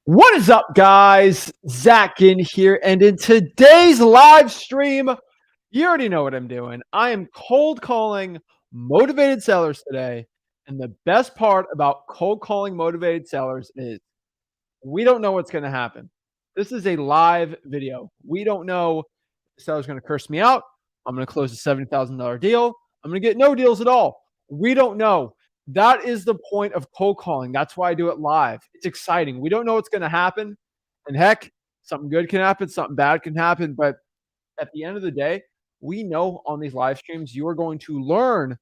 What is up, guys? Zach in here, and in today's live stream, you already know what I'm doing. I am cold calling motivated sellers today. And the best part about cold calling motivated sellers is we don't know what's going to happen. This is a live video. We don't know if the seller's going to curse me out. I'm going to close a $70,000 deal. I'm going to get no deals at all. We don't know. That is the point of cold calling. That's why I do it live. It's exciting. We don't know what's going to happen. And heck, something good can happen, something bad can happen. But at the end of the day, we know on these live streams, you are going to learn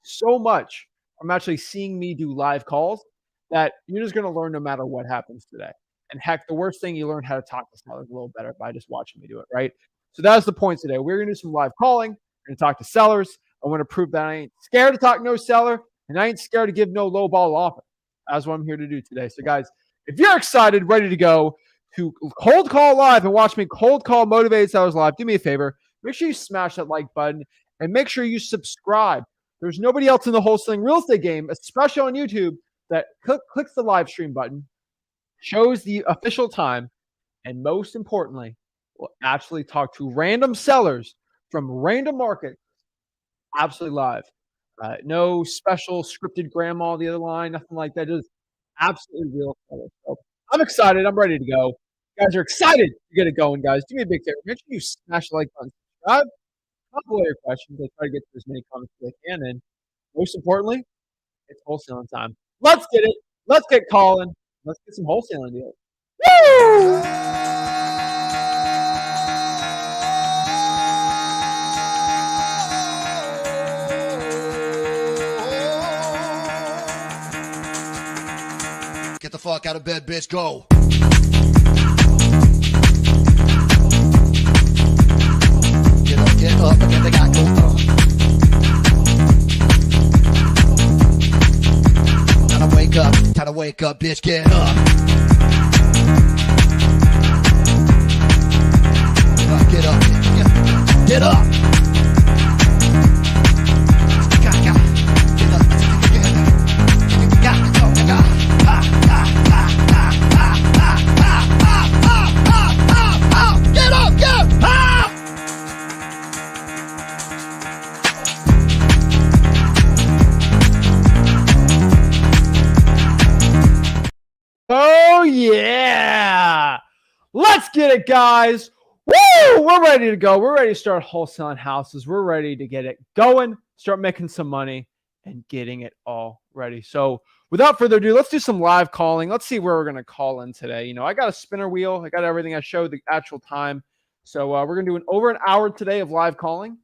so much from actually seeing me do live calls that you're just going to learn no matter what happens today. And heck, the worst thing, you learn how to talk to sellers a little better by just watching me do it, right? So that's the point today. We're going to do some live calling. We're going to talk to sellers. I want to prove that I ain't scared to talk no seller, and I ain't scared to give no low ball offer. That's what I'm here to do today. So guys, if you're excited, ready to go to cold call live and watch me cold call motivated sellers live, do me a favor. Make sure you smash that like button and make sure you subscribe. There's nobody else in the wholesaling real estate game, especially on YouTube, that clicks the live stream button, shows the official time, and most importantly, will actually talk to random sellers from random markets absolutely live. No special scripted grandma on the other line, nothing like that. Just absolutely real sellers. So I'm excited. I'm ready to go. You guys are excited to get it going, guys. Do me a big favor. Make sure you smash the like button, subscribe. Couple of your questions. I try to get to as many comments as I can. And most importantly, it's wholesaling time. Let's get it. Let's get calling. Let's get some wholesaling deals. Woo! Get the fuck out of bed, bitch. Go. Get up, and then they got go. Time to wake up, bitch. Get up. Get up. Get up. Oh, yeah. Let's get it, guys. Woo! We're ready to go. We're ready to start wholesaling houses. We're ready to get it going, start making some money, and getting it all ready. So without further ado, let's do some live calling. Let's see where we're going to call in today. You know, I got a spinner wheel. I got everything. I showed the actual time. So we're going to do over an hour today of live calling,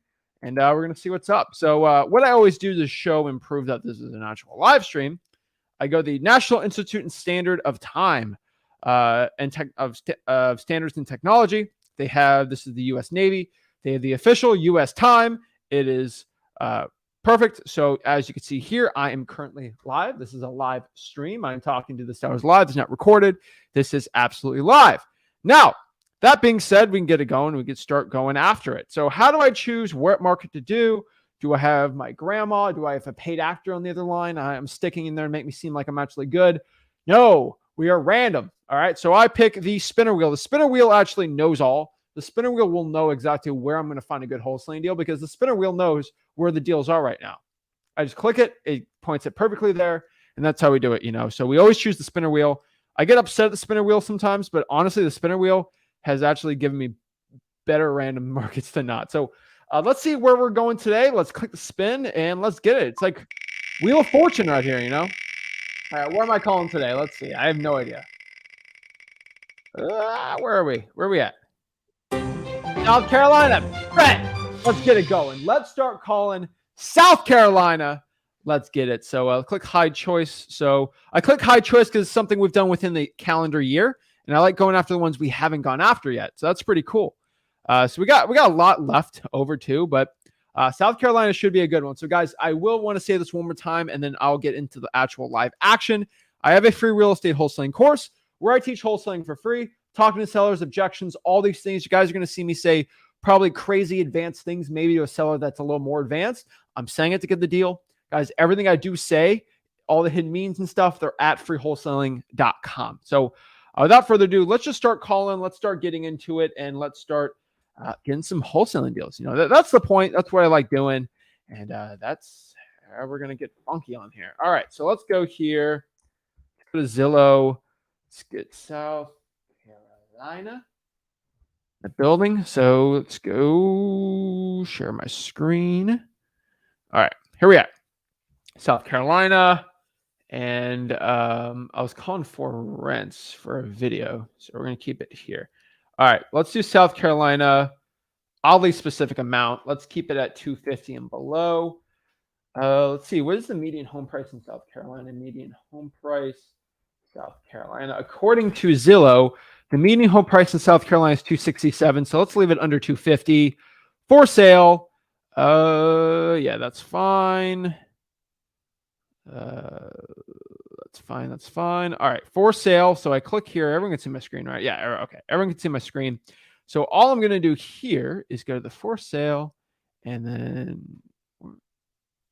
and we're going to see what's up. So what I always do to show and prove that this is an actual live stream, I go the National Institute and Standard of Time of Standards and Technology. They have, this is the U.S. Navy. They have the official U.S. time. It is perfect. So as you can see here, I am currently live. This is a live stream. I'm talking to the sellers live. It's not recorded. This is absolutely live. Now, that being said, we can get it going. We can start going after it. So how do I choose what market to do? Do I have my grandma? Do I have a paid actor on the other line? I'm sticking in there and make me seem like I'm actually good. No, we are random. All right. So I pick the spinner wheel. The spinner wheel actually knows all. The spinner wheel will know exactly where I'm going to find a good wholesaling deal because the spinner wheel knows where the deals are right now. I just click it. It points it perfectly there. And that's how we do it, you know. So we always choose the spinner wheel. I get upset at the spinner wheel sometimes, but honestly, the spinner wheel has actually given me better random markets than not. So let's see where we're going today. Let's click the spin and let's get it. It's like Wheel of Fortune right here, you know? All right, where am I calling today? Let's see. I have no idea. Where are we? Where are we at? South Carolina. Right. Let's get it going. Let's start calling South Carolina. Let's get it. So I'll click hide choice. So I click hide choice because it's something we've done within the calendar year. And I like going after the ones we haven't gone after yet. So that's pretty cool. So we got a lot left over too, but South Carolina should be a good one. So guys, I will want to say this one more time, and then I'll get into the actual live action. I have a free real estate wholesaling course where I teach wholesaling for free, talking to sellers, objections, all these things. You guys are going to see me say probably crazy advanced things, maybe to a seller that's a little more advanced. I'm saying it to get the deal. Guys, everything I do say, all the hidden means and stuff, they're at freewholesaling.com. So Without further ado, let's just start calling. Let's start getting into it, and let's start getting some wholesaling deals. That's the point. That's what I like doing, and that's how we're gonna get funky on here. All right, so let's go here. Go to Zillow. Let's get South Carolina. The building. So let's go share my screen. All right, here we are. South Carolina. And I was calling for rents for a video, so we're going to keep it here. All right, let's do South Carolina. Oddly specific amount. Let's keep it at 250 and below. Let's see. What is the median home price in South Carolina? Median home price, South Carolina. According to Zillow, the median home price in South Carolina is 267. So let's leave it under 250 for sale. Yeah, that's fine. That's fine. That's fine. All right, for sale. So I click here. Everyone can see my screen, right? Yeah. Okay. Everyone can see my screen. So all I'm going to do here is go to the for sale, and then,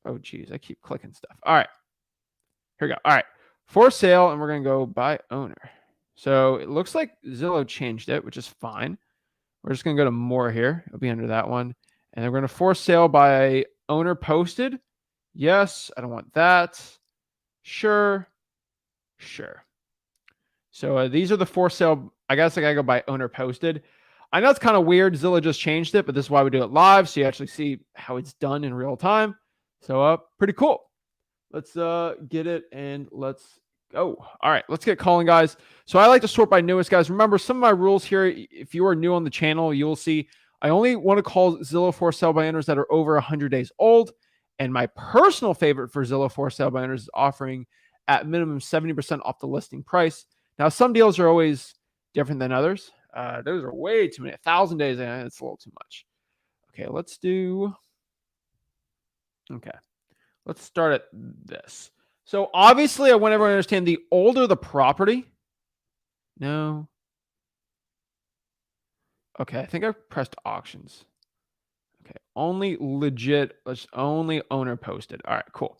oh geez, I keep clicking stuff. All right, here we go. All right, for sale, and we're going to go by owner. So it looks like Zillow changed it, which is fine. We're just going to go to more here. It'll be under that one, and then we're going to for sale by owner posted. Yes, I don't want that. Sure. So these are the for sale. I guess I gotta go by owner posted. I know it's kind of weird. Zillow just changed it, but this is why we do it live, so you actually see how it's done in real time. So pretty cool. Let's get it and let's go. All right, let's get calling, guys. So I like to sort by newest, guys. Remember, some of my rules here, if you are new on the channel, you will see I only want to call Zillow for sale by owners that are over 100 days old. And my personal favorite for Zillow for sale by owners is offering at minimum 70% off the listing price. Now, some deals are always different than others. Those are way too many. 1,000 days, it's a little too much. Okay, let's start at this. So obviously, I want everyone to understand the older the property. No. Okay, I think I pressed auctions. Okay, only legit, only owner posted. All right, cool.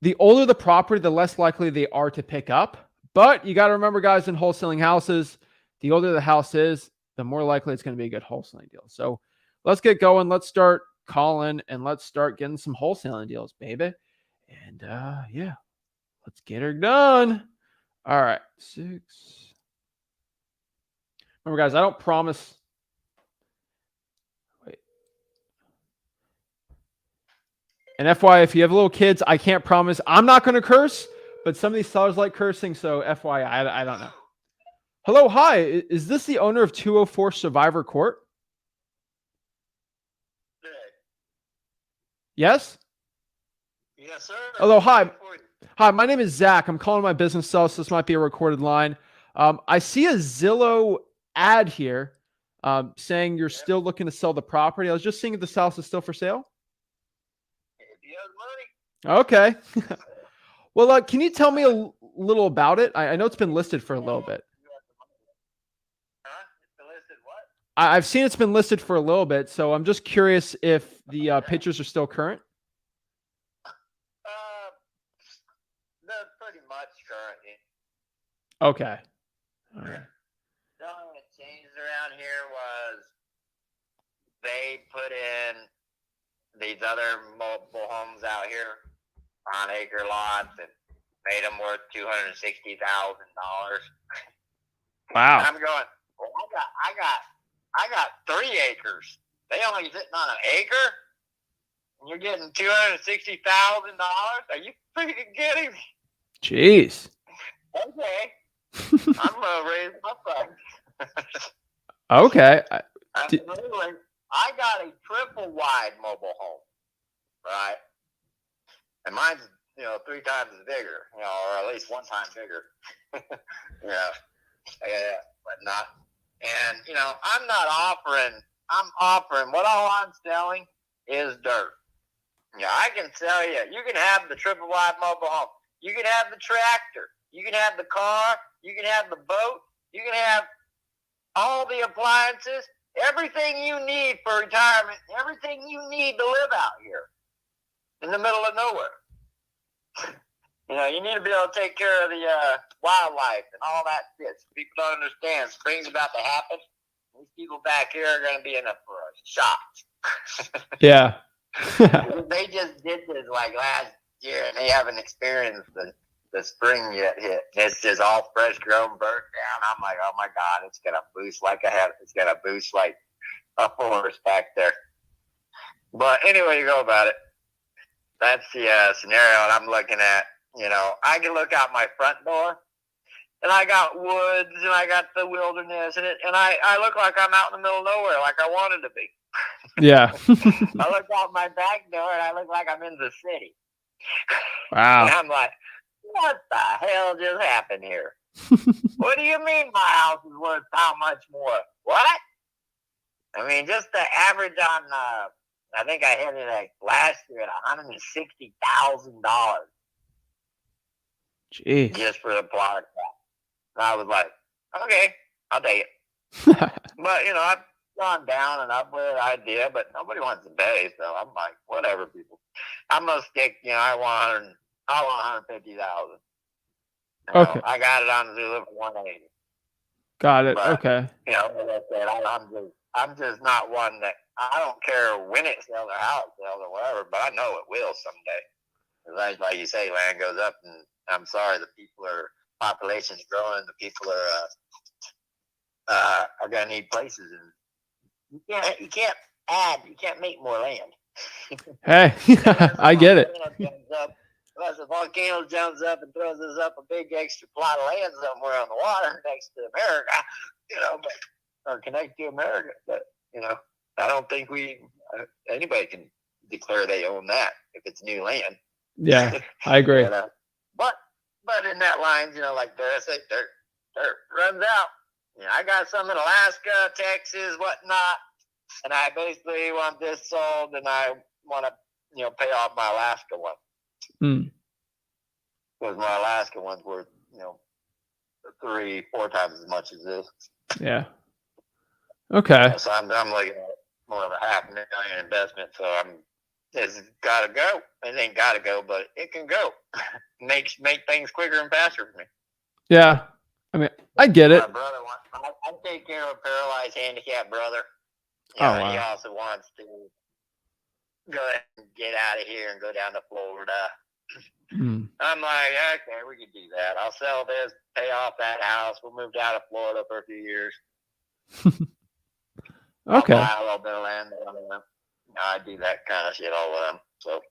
The older the property, the less likely they are to pick up. But you got to remember, guys, in wholesaling houses, the older the house is, the more likely it's going to be a good wholesaling deal. So let's get going. Let's start calling and let's start getting some wholesaling deals, baby. And yeah, let's get her done. All right, 6. Remember, guys, I don't promise. Wait. And FYI, if you have little kids, I can't promise. I'm not going to curse, but some of these sellers like cursing, so FYI, I don't know. Hello, hi. Is this the owner of 204 Survivor Court? Yes? Yes, sir. Hello, hi. Hi, my name is Zach. I'm calling my business cell, so this might be a recorded line. I see a Zillow ad here saying you're still looking to sell the property. I was just seeing if this house is still for sale. If you have money. Okay. Well, can you tell me a little about it? I know it's been listed for a little bit. Huh? It's been listed what? I've seen it's been listed for a little bit, so I'm just curious if the pictures are still current. They're pretty much current. Okay. All right. The only thing that changed around here was they put in these other mobile homes out here on acre lots and made them worth $260,000. Wow. And I'm going, well, I got 3 acres. They only sitting on an acre, and you're getting $260,000. Are you freaking kidding me? Jeez. Okay, I'm gonna raise my price. Okay. I got a triple wide mobile home, right? And mine's 3 times as bigger, or at least 1 time bigger. yeah, but not. And I'm not offering. I'm offering what all I'm selling is dirt. Yeah, I can sell you. You can have the triple wide mobile home. You can have the tractor. You can have the car. You can have the boat. You can have all the appliances. Everything you need for retirement. Everything you need to live out here in the middle of nowhere. You need to be able to take care of the wildlife and all that shit. People don't understand. Spring's about to happen. These people back here are going to be in for a shock. Yeah. They just did this like last year, and they haven't experienced the spring yet hit. It's just all fresh grown, burnt down. I'm like, oh my god, it's gonna boost like it's gonna boost like a forest back there. But anyway, you go about it. That's the scenario, and I'm looking at. I can look out my front door, and I got woods, and I got the wilderness, and I look like I'm out in the middle of nowhere, like I wanted to be. Yeah. I look out my back door, and I look like I'm in the city. Wow. And I'm like, what the hell just happened here? What do you mean my house is worth how much more? What? I mean, just the average on, I think I hit it like last year at $160,000. Jeez. Just for the plot. And I was like, okay, I'll take it. But, I've gone down and up with the idea, but nobody wants to pay, so I'm like, whatever, people. I'm going to stick, I want $150,000. Okay. I got it on Zulu for 180. Got it. But, Okay. Like I said, I'm just not one that I don't care when it sells or how it sells or whatever, but I know it will someday. Like you say, land goes up, and I'm sorry, population's growing, the people are gonna need places, and you can't make more land. Hey, I get it. Unless a volcano jumps up and throws us up a big extra plot of land somewhere on the water next to America, or connect to America. But, I don't think anybody can declare they own that if it's new land. Yeah, I agree. But in that lines, like dirt runs out. I got some in Alaska, Texas, whatnot, and I basically want this sold, and I want to, pay off my Alaska one. Because my Alaska one's worth, 3-4 times as much as this. Yeah. Okay. So I'm looking at more of a $500,000 investment. So it's got to go. It ain't got to go, but it can go. make things quicker and faster for me. Yeah. I mean, I get it. My brother I take care of a paralyzed, handicapped brother. Wow. He also wants to go ahead and get out of here and go down to Florida. I'm like, okay, we can do that. I'll sell this, pay off that house. We'll move down to Florida for a few years. Okay. I'll buy a little bit of land. I do that kind of shit all the time. So,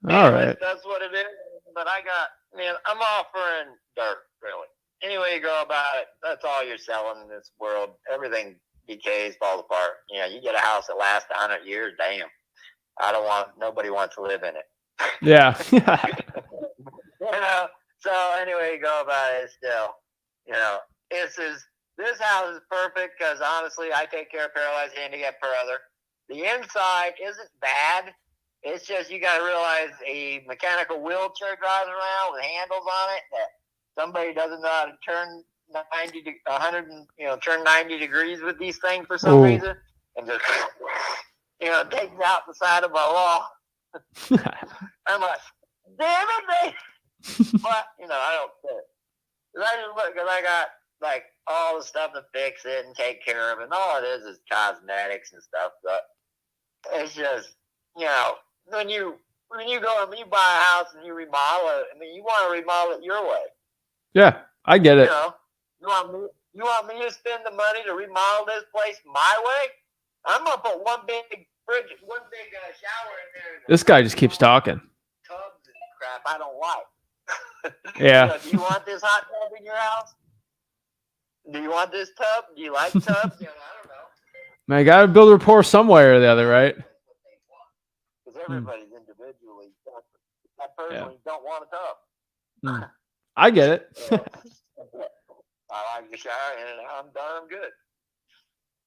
all right. That's what it is. But I'm offering dirt, really. Any way you go about it, that's all you're selling in this world. Everything decays, falls apart. You get a house that lasts 100 years, damn. Nobody wants to live in it. Yeah. So anyway you go about it, still, this house is perfect because honestly, I take care of paralyzed, handicapped brother. The inside isn't bad. It's just you got to realize a mechanical wheelchair drives around with handles on it that somebody doesn't know how to turn 90 degrees with these things for some reason, and just takes out the side of my wall. I'm like, damn it, but I don't care. Because I got like all the stuff to fix it and take care of it. And all it is cosmetics and stuff. But it's just, when you go and you buy a house and you remodel it, you want to remodel it your way. Yeah, I get it. You want me to spend the money to remodel this place my way? I'm gonna put one big fridge, one big shower in there. This guy just keeps talking. Tubs and crap I don't like. Yeah. Do you want this hot tub in your house? Do you want this tub? Do you like tubs? I don't know. Man, you got to build rapport somewhere or the other, right? Because everybody's individually separate. I personally don't want a tub. I get it. I like to shower in and I'm darn good.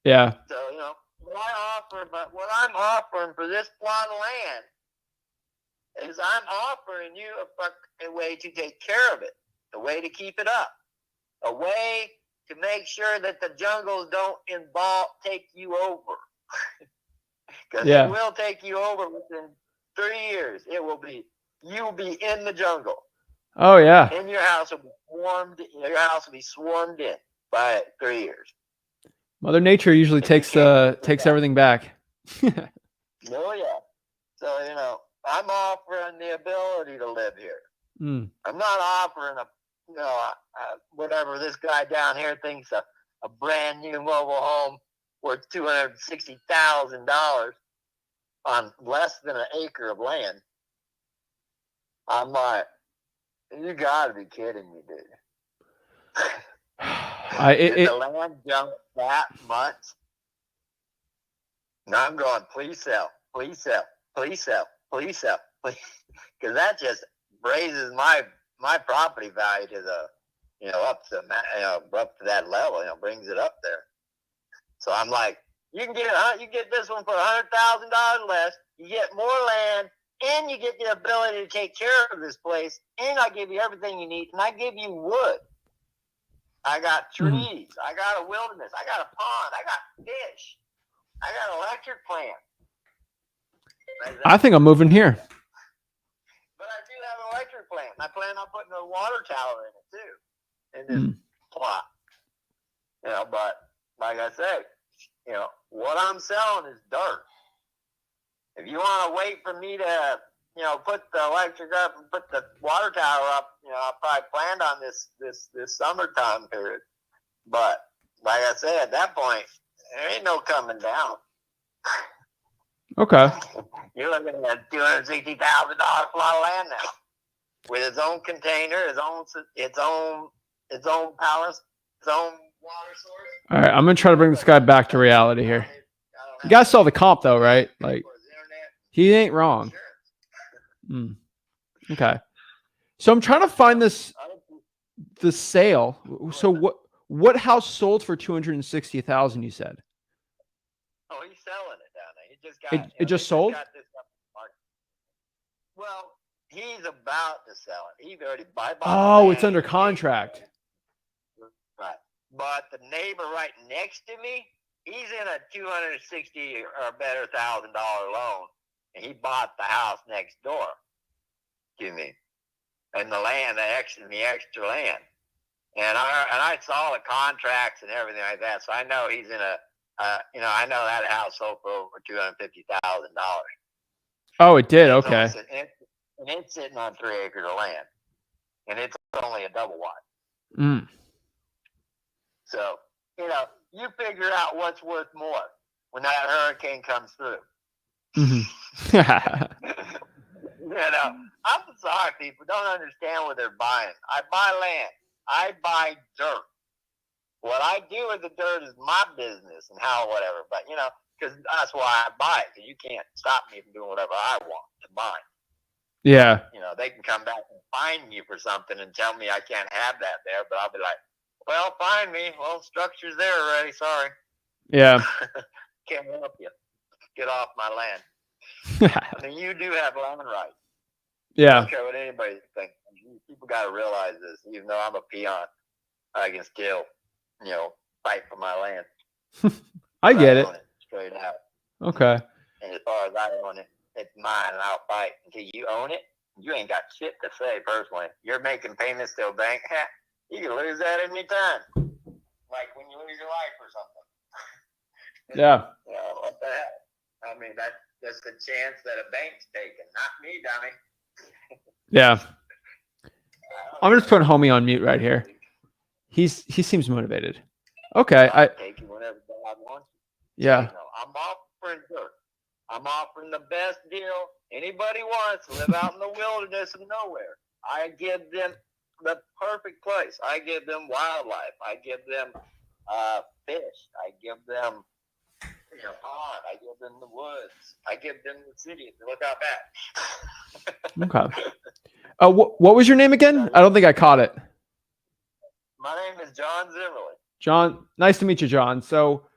Yeah. So, what I'm offering for this plot of land is I'm offering you a way to take care of it, a way to keep it up, a way to make sure that the jungles don't take you over. Because it will take you over within 3 years. You'll be in the jungle. Oh yeah. And your house will be swarmed. Your house will be swarmed in by 3 years. Mother Nature usually And you takes can't do takes that. everything back. Oh yeah. So I'm offering the ability to live here. Mm. I'm not offering whatever this guy down here thinks a brand new mobile home worth $260,000 on less than an acre of land. I'm like, you gotta be kidding me, dude. Did the land jump that much? And I'm going, please sell, please sell, please sell, please sell, please, because that just raises my property value to the, up to that level, brings it up there. So I'm like, you can get this one for $100,000 less. You get more land, and you get the ability to take care of this place, and I give you everything you need, and I give you wood. I got trees. I got a wilderness. I got a pond. I got fish. I got an electric plant. I think I'm moving here. But I do have an electric plant. I plan on putting a water tower in it too, in this plot. But like I said, what I'm selling is dirt. If you want to wait for me to, put the electric up and put the water tower up, I probably planned on this summertime period. But like I said, at that point, there ain't no coming down. Okay. You're looking at a $260,000 plot of land now, with its own container, its own palace, its own water source. All right, I'm gonna try to bring this guy back to reality here. You guys saw the comp though, right? Like, he ain't wrong. Okay. So I'm trying to find the sale. So what house sold for $260,000? You said. Oh, he's selling it down there. He just got it just sold. Well, he's about to sell it. He's already bought. Oh, it's under contract. Right. But the neighbor right next to me, he's in a $260,000 or better loan, and he bought the house next door to me, and the land, the extra land, and I saw the contracts and everything like that, so I know he's in I know that house sold for over $250,000. Oh, it did. Okay. And it's sitting on 3 acres of land, and it's only a double wide. So, you figure out what's worth more when that hurricane comes through. I'm sorry, people don't understand what they're buying. I buy land. I buy dirt. What I do with the dirt is my business and how whatever. But, because that's why I buy it, because you can't stop me from doing whatever I want to buy. Yeah. They can come back and fine me for something and tell me I can't have that there, but I'll be like, well, fine me. Well, structure's there already. Sorry. Yeah. Can't help you. Get off my land. I mean, you do have land rights. Yeah. I don't care what anybody thinks. People got to realize this. Even though I'm a peon, I can still, fight for my land. I get it. Straight out. Okay. And as far as I own it, it's mine, and I'll fight until you own it. You ain't got shit to say personally. You're making payments to a bank. You can lose that any time. Like when you lose your life or something. Yeah. What the hell? I mean, that's the chance that a bank's taking. Not me, dummy. Yeah. I'm just putting homie on mute right here. He seems motivated. Okay. I'll take you whenever God wants you. Yeah. I'm offering dirt. I'm offering the best deal anybody wants to live out in the wilderness of nowhere. I give them the perfect place. I give them wildlife. I give them fish. I give them pond. I give them the woods. I give them the city. Look out back. Okay. What was your name again? I don't think I caught it. My name is John Zimmerly. John, nice to meet you, John. So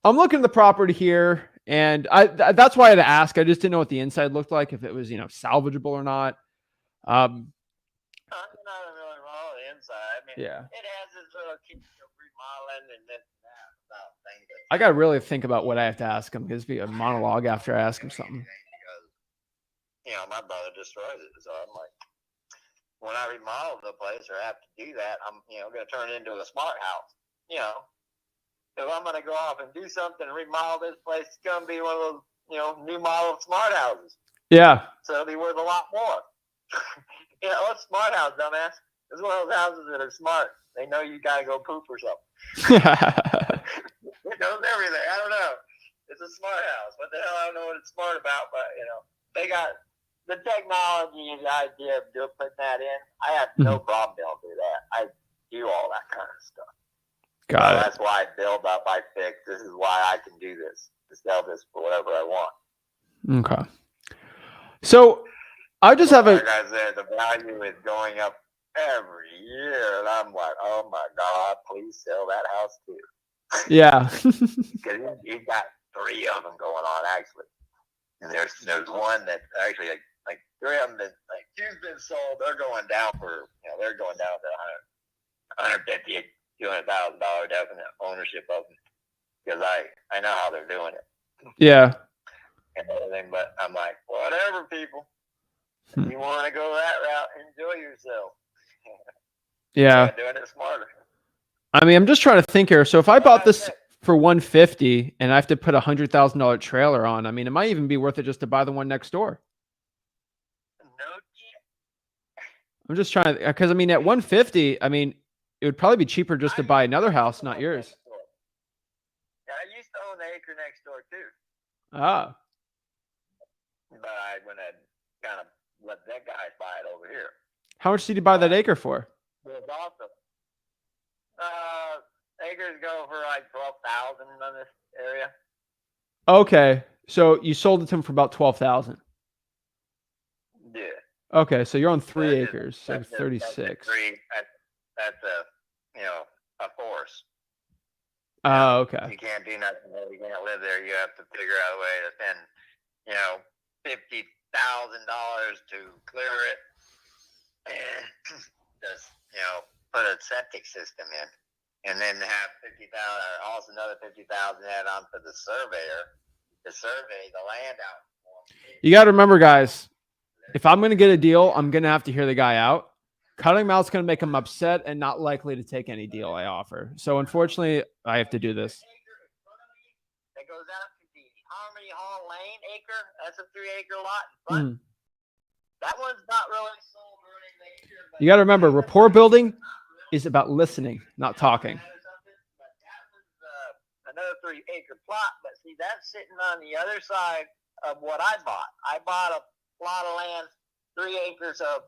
I'm looking at the property here, and that's why I had to ask. I just didn't know what the inside looked like, if it was, salvageable or not. I'm not really wrong with the inside. I mean, yeah. It has its little remodeling and this and that about things. I got to really think about what I have to ask him, because it'd be a monologue after I ask him something. Because, my brother destroys it. So I'm like, when I remodel the place or have to do that, I'm, going to turn it into a smart house. If I'm going to go off and do something and remodel this place, it's going to be one of those, new model smart houses. Yeah. So it'll be worth a lot more. What's smart house, dumbass? It's one of those houses that are smart. They know you got to go poop or something. It knows everything. I don't know. It's a smart house. What the hell? I don't know what it's smart about, but, they got the technology and the idea of putting that in. I have no problem being able to do that. I do all that kind of stuff. Got it. That's why I build up, I fix. This is why I can do this. To sell this for whatever I want. Okay. So I just have like I said, the value is going up every year, and I'm like, oh my God, please sell that house too. Yeah. Because you've got 3 of them going on actually, and there's one that actually like 3 of them that like 2's been sold. They're going down for they're going down to $150,000, $200,000 definite ownership of them because I know how they're doing it. Yeah. And everything, but I'm like, whatever, people. If you want to go that route, enjoy yourself. Yeah. Doing it smarter. I mean, I'm just trying to think here. So if I bought this for $150 and I have to put a $100,000 trailer on, I mean, it might even be worth it just to buy the one next door. No shit. I'm just trying to, because I mean, at $150, I mean, it would probably be cheaper just to buy another house, not yours. Yeah, I used to own the acre next door too. Ah. But I went and kind of let that guy buy it over here. How much did you buy that acre for? It was awesome. Acres go for like 12,000 in this area. Okay, so you sold it to him for about 12,000. Yeah. Okay, so you're on 3 acres, so 36. That's a force. Oh, okay. You can't do nothing there. You can't live there. You have to figure out a way to spend, $50,000 to clear it and just, put a septic system in. And then have 50,000, or also another 50,000 add on for the surveyor to survey the land out. You got to remember, guys, if I'm going to get a deal, I'm going to have to hear the guy out. Cutting him out's going to make him upset and not likely to take any deal I offer. So unfortunately, I have to do this. That goes out to the Harmony Hall Lane acre. That's a 3-acre lot in front. That one's not really sold or anything. You got to remember, rapport building is about listening, not talking. But that was another 3-acre plot. But see, that's sitting on the other side of what I bought. I bought a plot of land, 3 acres of,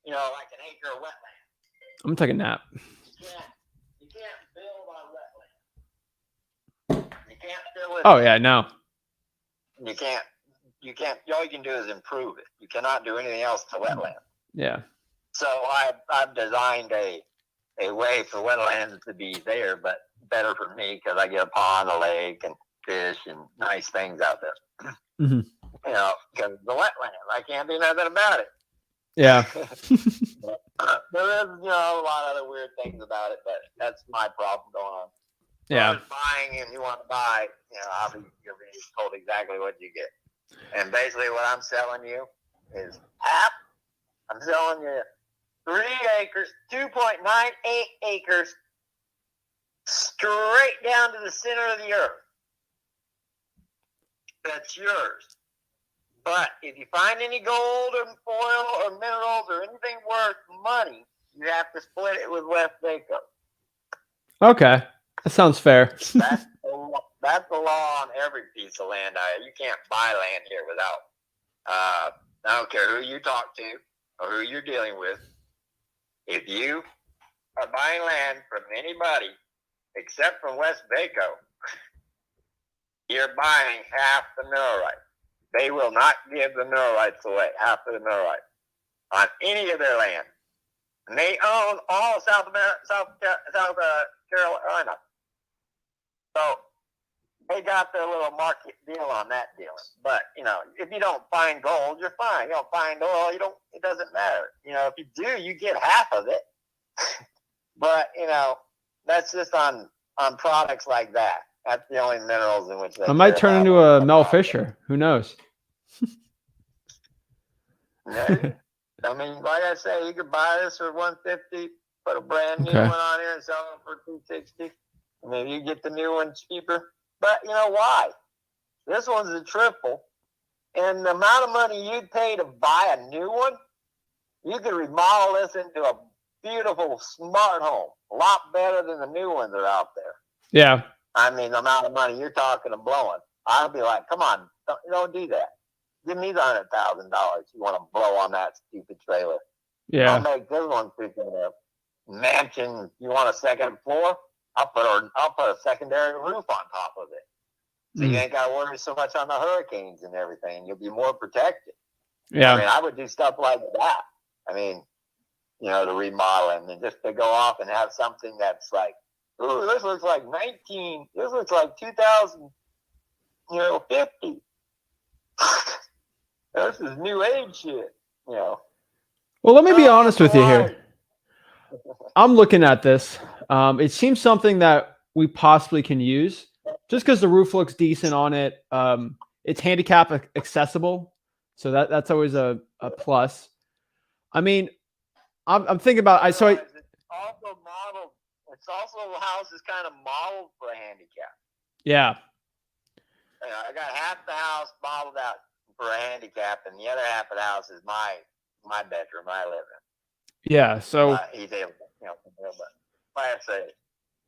like an acre of wetland. I'm going to take a nap. You can't build on wetland. You can't fill it. Oh, yeah, no. You can't. All you can do is improve it. You cannot do anything else to wetland. Yeah. So I've designed a way for wetlands to be there, but better for me because I get a pond, a lake, and fish and nice things out there. Mm-hmm. Because the wetlands, I can't do nothing about it. Yeah. There is, a lot of other weird things about it, but that's my problem going on. Yeah. So buying and you want to buy, obviously you're being told exactly what you get. And basically what I'm selling you is half. I'm selling you 3 acres, 2.98 acres, straight down to the center of the earth. That's yours. But if you find any gold or oil or minerals or anything worth money, you have to split it with West Waco. Okay. That sounds fair. That's the law on every piece of land. You can't buy land here without. I don't care who you talk to or who you're dealing with. If you are buying land from anybody except from West Waco, you're buying half the mineral rights. They will not give the mineral rights away, half of the mineral rights, on any of their land. And they own all of South Carolina. So they got their little market deal on that deal. But, if you don't find gold, you're fine. You don't find oil, it doesn't matter. If you do, you get half of it. But, that's just on products like that. That's the only minerals in which they I might turn into a Mel Fisher. Who knows? I mean, like I say, you could buy this for $150, put a brand new Okay. one on here and sell it for $260. I mean, you get the new one cheaper. But you know why? This one's a triple, and the amount of money you'd pay to buy a new one, you could remodel this into a beautiful, smart home. A lot better than the new ones that are out there. Yeah. I mean, the amount of money you're talking and blowing. I'll be like, come on, don't do that. Give me the $100,000 you want to blow on that stupid trailer. Yeah. I'll make this one freaking mansion. You want a second floor? I'll put a secondary roof on top of it. So you ain't got to worry so much on the hurricanes and everything. You'll be more protected. Yeah. I mean, I would do stuff like that. I mean, the remodeling and just to go off and have something that's like, ooh, this looks like 2050. This is new age shit, Well, let me be honest with you here. I'm looking at this. It seems something that we possibly can use just because the roof looks decent on it. It's handicap accessible. So that's always a plus. I mean, I'm thinking about, it's also modeled. It's also the house is kind of modeled for a handicap. Yeah. I got half the house modeled out for a handicap, and the other half of the house is my bedroom, I live in. Yeah. So he's able, but like I say.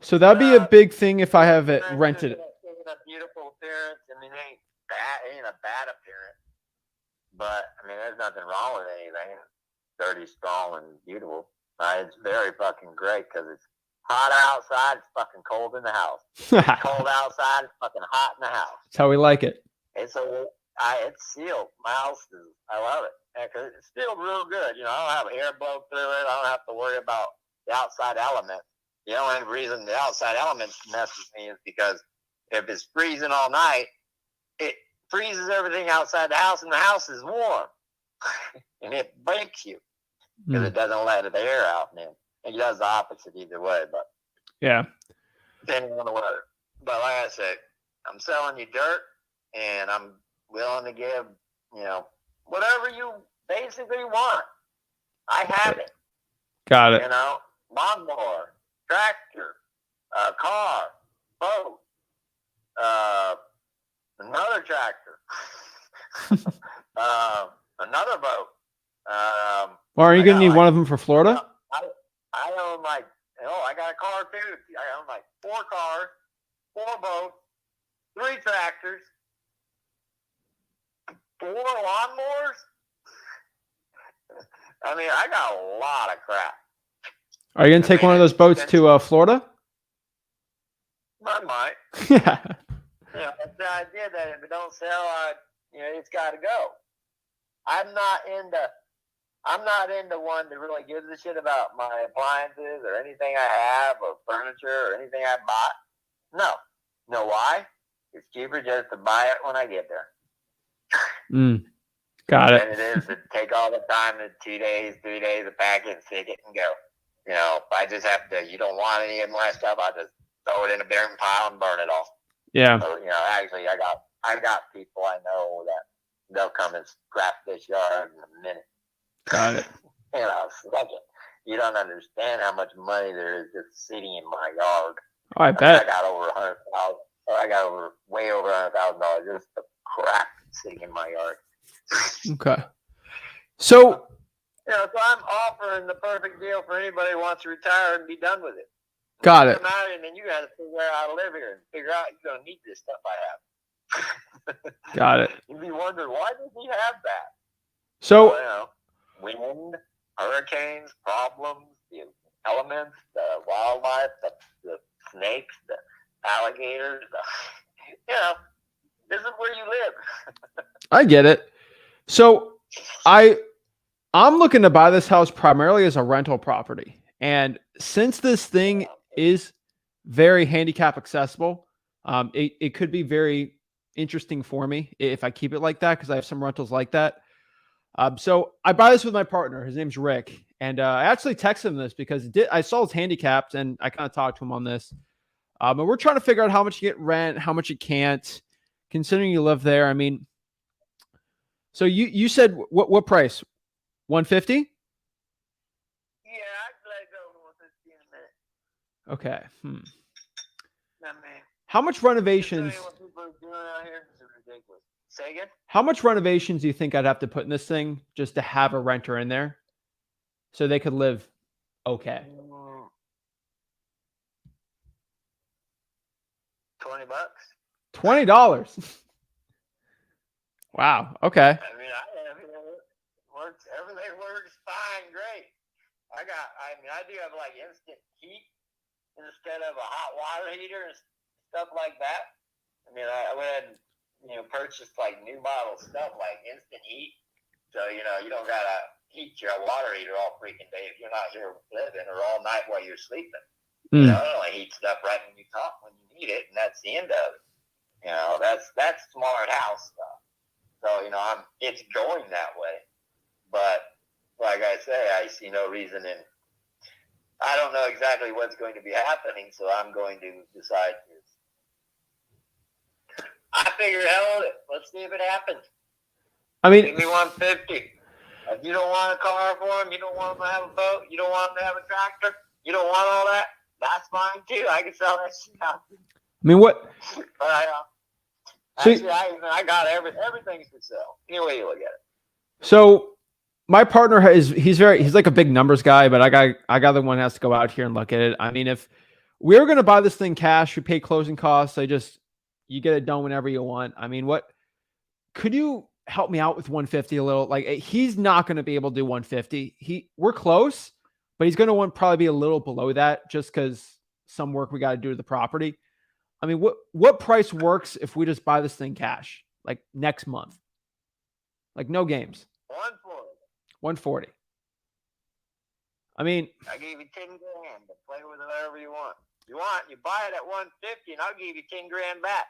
So that'd be a big thing if I have it rented. It's a beautiful appearance. I mean, it ain't a bad appearance, but I mean, there's nothing wrong with anything. It's dirty, strong, and beautiful. It's very fucking great because it's hot outside. It's fucking cold in the house. Cold outside. It's fucking hot in the house. That's how we like it. It's sealed. My house I love it. Yeah, 'cause it's sealed real good. I don't have air blow through it. I don't have to worry about the outside element. The only reason the outside element messes me is because if it's freezing all night, it freezes everything outside the house, and the house is warm, and it bakes you because it doesn't let the air out. And it does the opposite either way. But yeah, depending on the weather. But like I said, I'm selling you dirt, and I'm willing to give whatever you basically want. I have it. Got it. Lawnmower, tractor, car, boat, another tractor, another boat. Well, are you going to need one of them for Florida? I own I got a car too. I own 4 cars, 4 boats, 3 tractors, 4 lawnmowers. I mean, I got a lot of crap. Are you going to take one of those boats to Florida? I might. Yeah. That's the idea that if it don't sell, it's got to go. I'm not into one that really gives a shit about my appliances or anything I have or furniture or anything I bought. No. You know why? It's cheaper just to buy it when I get there. Got it. And it is to take all the time, 2 days, 3 days, to pack it, stick it, and go. If I just have to, you don't want any of my stuff, I'll just throw it in a burning pile and burn it all. Yeah. So, actually, I got people I know that they'll come and scrap this yard in a minute. Got it. Second. You don't understand how much money there is just sitting in my yard. Oh, I bet. I got over $100,000. I got way over $100,000 just the crap sitting in my yard. Okay. So so I'm offering the perfect deal for anybody who wants to retire and be done with it. Got it. Come out and then you got to figure out how to live here and figure out you're going to need this stuff I have. Got it. You'd be wondering, why does he have that? So wind, hurricanes, problems, the elements, the wildlife, the snakes, the alligators. This is where you live. I get it. So I'm looking to buy this house primarily as a rental property. And since this thing is very handicap accessible, it could be very interesting for me if I keep it like that, because I have some rentals like that. So I buy this with my partner. His name's Rick. And I actually texted him this because I saw his handicapped, and I kind of talked to him on this. And we're trying to figure out how much you get rent, how much you can't, considering you live there. I mean, so you said what price? 150? Yeah, I'd let go of 150 in a minute. Okay. I mean, How much renovations? what people are doing out here is ridiculous. Say again? How much renovations do you think I'd have to put in this thing just to have a renter in there so they could live okay? $20. $20. Wow. Okay. I mean, everything works. Everything works fine, great. I do have like instant heat instead of a hot water heater and stuff like that. I mean, I went ahead and purchased like new model stuff like instant heat. So you don't gotta heat your water heater all freaking day if you're not here living or all night while you're sleeping. It only heats it up right when you need it, and that's the end of it. That's smart house stuff. So it's going that way. But like I say, I see no reason in. I don't know exactly what's going to be happening, so I'm going to decide to. I figure, hell with it. Let's see if it happens. I mean, give me 150. If you don't want a car for him, you don't want him to have a boat, you don't want him to have a tractor, you don't want all that, that's fine too. I can sell that shit out. I mean, what? But actually, I got everything's for sale. Any way you look at it. So my partner he's like a big numbers guy, but I got the one that has to go out here and look at it. I mean, if we were going to buy this thing cash, we pay closing costs. You get it done whenever you want. I mean, what could you help me out with 150 a little? Like he's not going to be able to do 150. We're close, but he's going to probably be a little below that just because some work we got to do to the property. I mean, what price works if we just buy this thing cash, like next month? Like no games. 140. 140. I mean, I gave you 10 grand to play with it whatever you want. You buy it at 150 and I'll give you 10 grand back.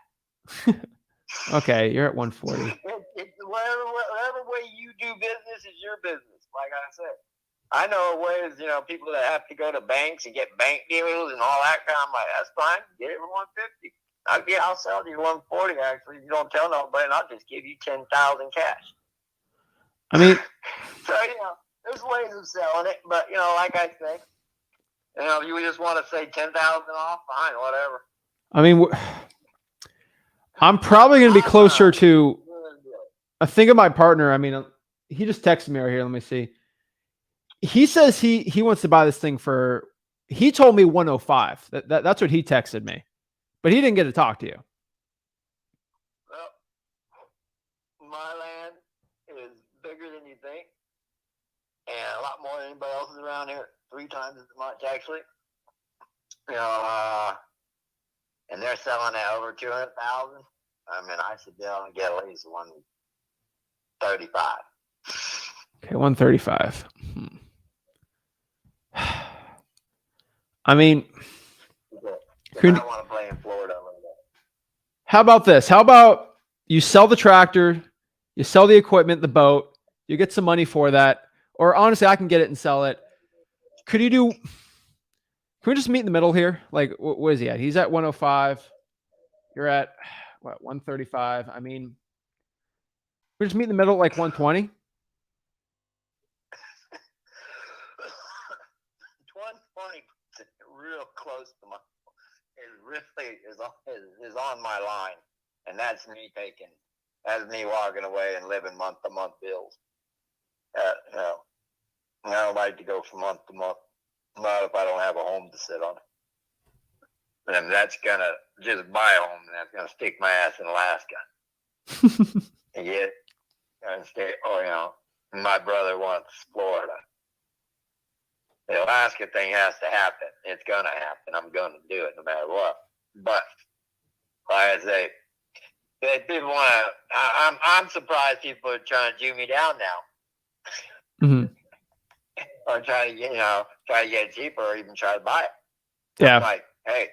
Okay, you're at 140. It's whatever way you do business is your business, like I said. I know ways, people that have to go to banks and get bank deals and all that kind of money. That's fine. Get it for 150. I'll sell you 140 actually. You don't tell nobody, and I'll just give you 10,000 cash. I mean, so there's ways of selling it, but like I say, if you just want to say 10,000 off, fine, whatever. I mean, I'm probably going to be closer to. I think of my partner. I mean, he just texted me right here. Let me see. He says he wants to buy this thing for. He told me 105. That's what he texted me, but he didn't get to talk to you. Well, my land is bigger than you think, and a lot more than anybody else's around here. 3 times as much, actually. And they're selling at over 200,000. I mean, I should be able to get at least 135. Okay, 135. I mean, I want to play in Florida a little bit. How about this? How about you sell the tractor, you sell the equipment, the boat, you get some money for that, or honestly, I can get it and sell it. Can we just meet in the middle here? Like, what is he at? He's at 105. You're at what? 135. I mean, we just meet in the middle, like 120. 120, real close to is on my line, and that's me walking away and living month to month bills. I don't like to go from month to month, not if I don't have a home to sit on. And that's gonna just buy a home, and that's gonna stick my ass in Alaska. And stay. My brother wants Florida. The Alaska thing has to happen. It's gonna happen. I'm gonna do it no matter what. But like I say, people want to. I'm surprised people are trying to Jew me down now. Mm-hmm. Or try to get it cheaper, or even try to buy it. Yeah. I'm like, hey,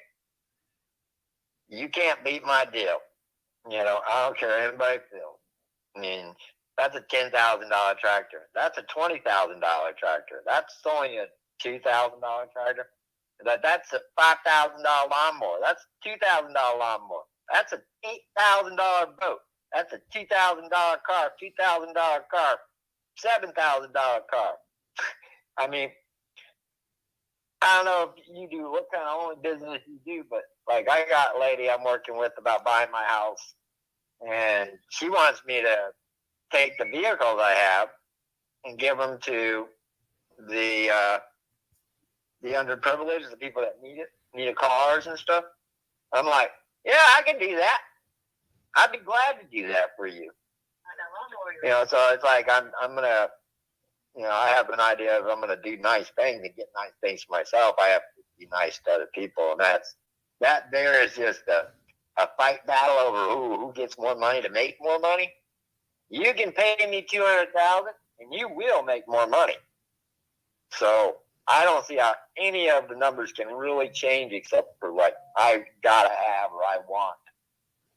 you can't beat my deal. I don't care how anybody feels. I mean, that's a $10,000 tractor. That's a $20,000 tractor. That's only a $2,000 tractor. That's a $5,000 lawnmower. That's a $2,000 lawnmower. That's a $8,000 boat. That's a $2,000 car, $2,000 car, $7,000 car. I mean, I don't know if you do what kind of only business you do, but like I got a lady I'm working with about buying my house, and she wants me to take the vehicles I have and give them to the underprivileged, the people that need cars and stuff. I'm like, yeah, I can do that. I'd be glad to do that for you. You know, so it's like I'm gonna, you know, I have an idea of I'm gonna do nice things and get nice things for myself. I have to be nice to other people, and that there is just a fight battle over who gets more money to make more money. You can pay me $200,000, and you will make more money. So I don't see how any of the numbers can really change except for like I gotta have or I want.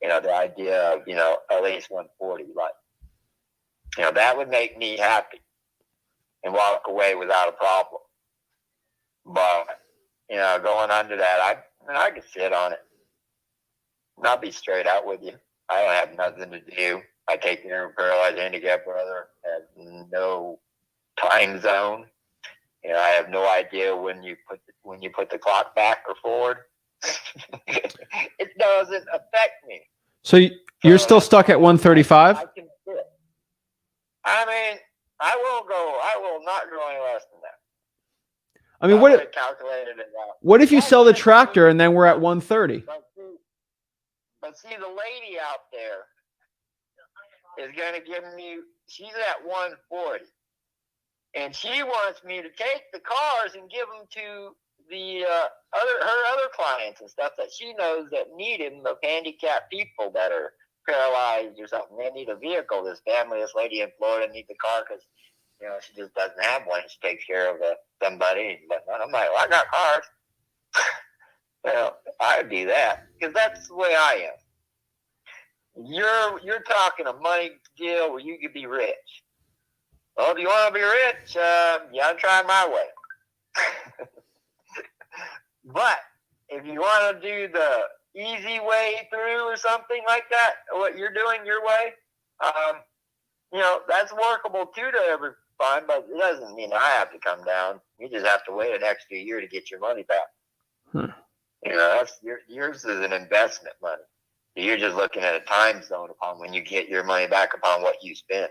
You know, the idea of, you know, at least 140, like, you know, that would make me happy and walk away without a problem. But, you know, going under that, I could sit on it. And I'll be straight out with you. I don't have nothing to do. I take care of a paralyzed handicapped brother. I have no time zone. You know, I have no idea when you put the clock back or forward. It doesn't affect me. So you're still stuck at 135? I can sit. I mean, I will not go any less than that. I mean, what if you sell the tractor and then we're at 130? But see, the lady out there is going to give me, she's at 140. And she wants me to take the cars and give them to the her other clients and stuff that she knows that need them, of handicapped people that are paralyzed or something. They need a vehicle. This lady in Florida needs a car because, you know, she just doesn't have one. She takes care of somebody. But I'm like, well, I got cars. Well, I'd do that because that's the way I am. You're talking a money deal where you could be rich. Well, if you want to be rich, you got to try my way. But if you want to do the easy way through or something like that, what you're doing your way, you know, that's workable too to every fine, but it doesn't mean I have to come down. You just have to wait an extra year to get your money back. You know, that's yours is an investment money. You're just looking at a time zone upon when you get your money back upon what you spent.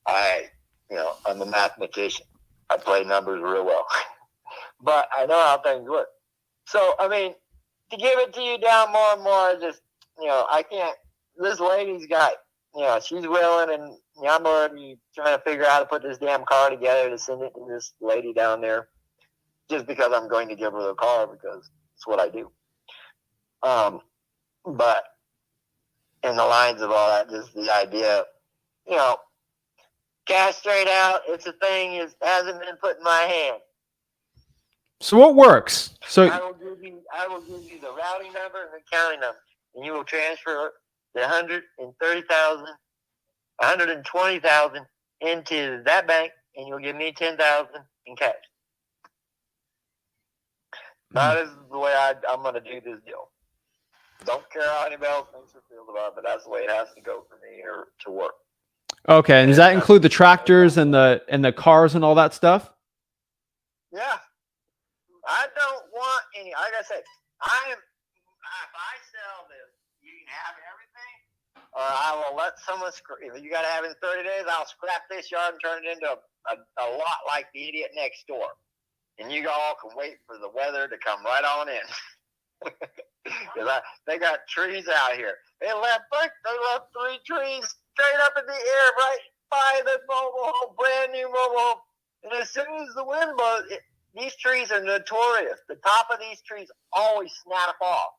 You know, I'm a mathematician. I play numbers real well. But I know how things work. So, I mean, to give it to you down more and more, just, you know, I can't, this lady's got, you know, she's willing, and you know, I'm already trying to figure out how to put this damn car together to send it to this lady down there, just because I'm going to give her the car because it's what I do. But in the lines of all that, just the idea, you know, cash straight out, it's a thing, it hasn't been put in my hand. So what works? So I will give you the routing number and the county number, and you will transfer the $120,000 into that bank, and you'll give me $10,000 in cash. That is the way I'm going to do this deal. Don't care how anybody else thinks or feels about it, but that's the way it has to go for me or to work. okay, and does that include the tractors and the cars and all that stuff? Yeah. I don't want any. Like I said, if I sell this, you can have everything, or I will let someone. If you got to have it in 30 days, I'll scrap this yard and turn it into a lot like the idiot next door, and you all can wait for the weather to come right on in. They got trees out here. They left 3 trees straight up in the air right by the mobile home, brand new mobile home, and as soon as the wind blows, these trees are notorious. The top of these trees always snap off.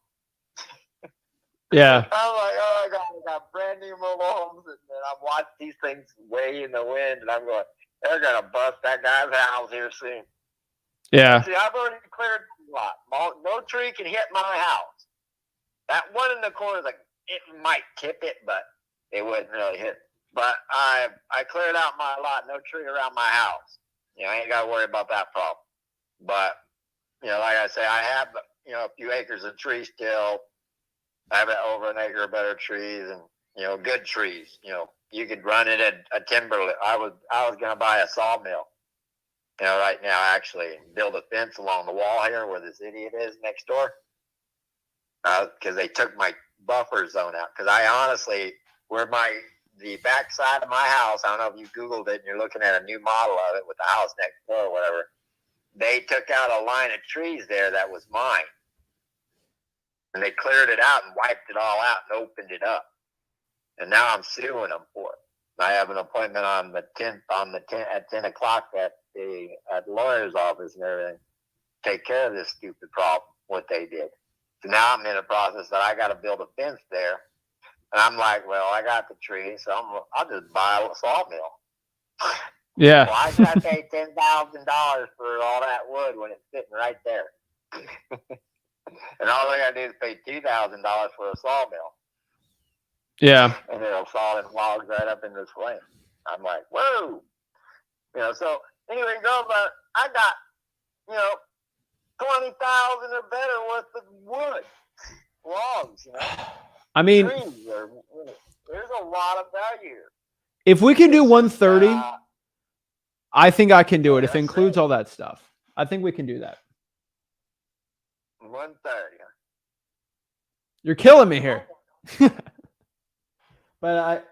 Yeah. I'm like, oh my God, I got brand new mobile homes, and I've watched these things way in the wind, and I'm going, they're going to bust that guy's house here soon. Yeah. See, I've already cleared a lot. No tree can hit my house. That one in the corner, like, it might tip it, but it wouldn't really hit. But I cleared out my lot, no tree around my house. You know, I ain't got to worry about that problem. But, you know, like I say, I have, you know, a few acres of trees still. I have over an acre of better trees, and good trees. You could run it at a timber. I was going to buy a sawmill. Right now, actually, build a fence along the wall here where this idiot is next door. Because they took my buffer zone out. Because I honestly, the back side of my house, I don't know if you Googled it and you're looking at a new model of it with the house next door or whatever. They took out a line of trees there that was mine. And they cleared it out and wiped it all out and opened it up. And now I'm suing them for it. I have an appointment on the 10th, at 10 o'clock at the lawyer's office and everything. Take care of this stupid problem, what they did. So now I'm in a process that I got to build a fence there. And I'm like, well, I got the tree, so I'll just buy a sawmill. Yeah. Why should I pay $10,000 for all that wood when it's sitting right there? And all I got to do is pay $2,000 for a sawmill. Yeah. And it'll saw them logs right up in this flame. I'm like, whoa. So anyway, I got, 20,000 or better worth of wood, logs, I mean, there's a lot of value here. if we can do 130, I think I can do it. If it includes great. all that stuff, I think we can do that. 130. You're killing me here. But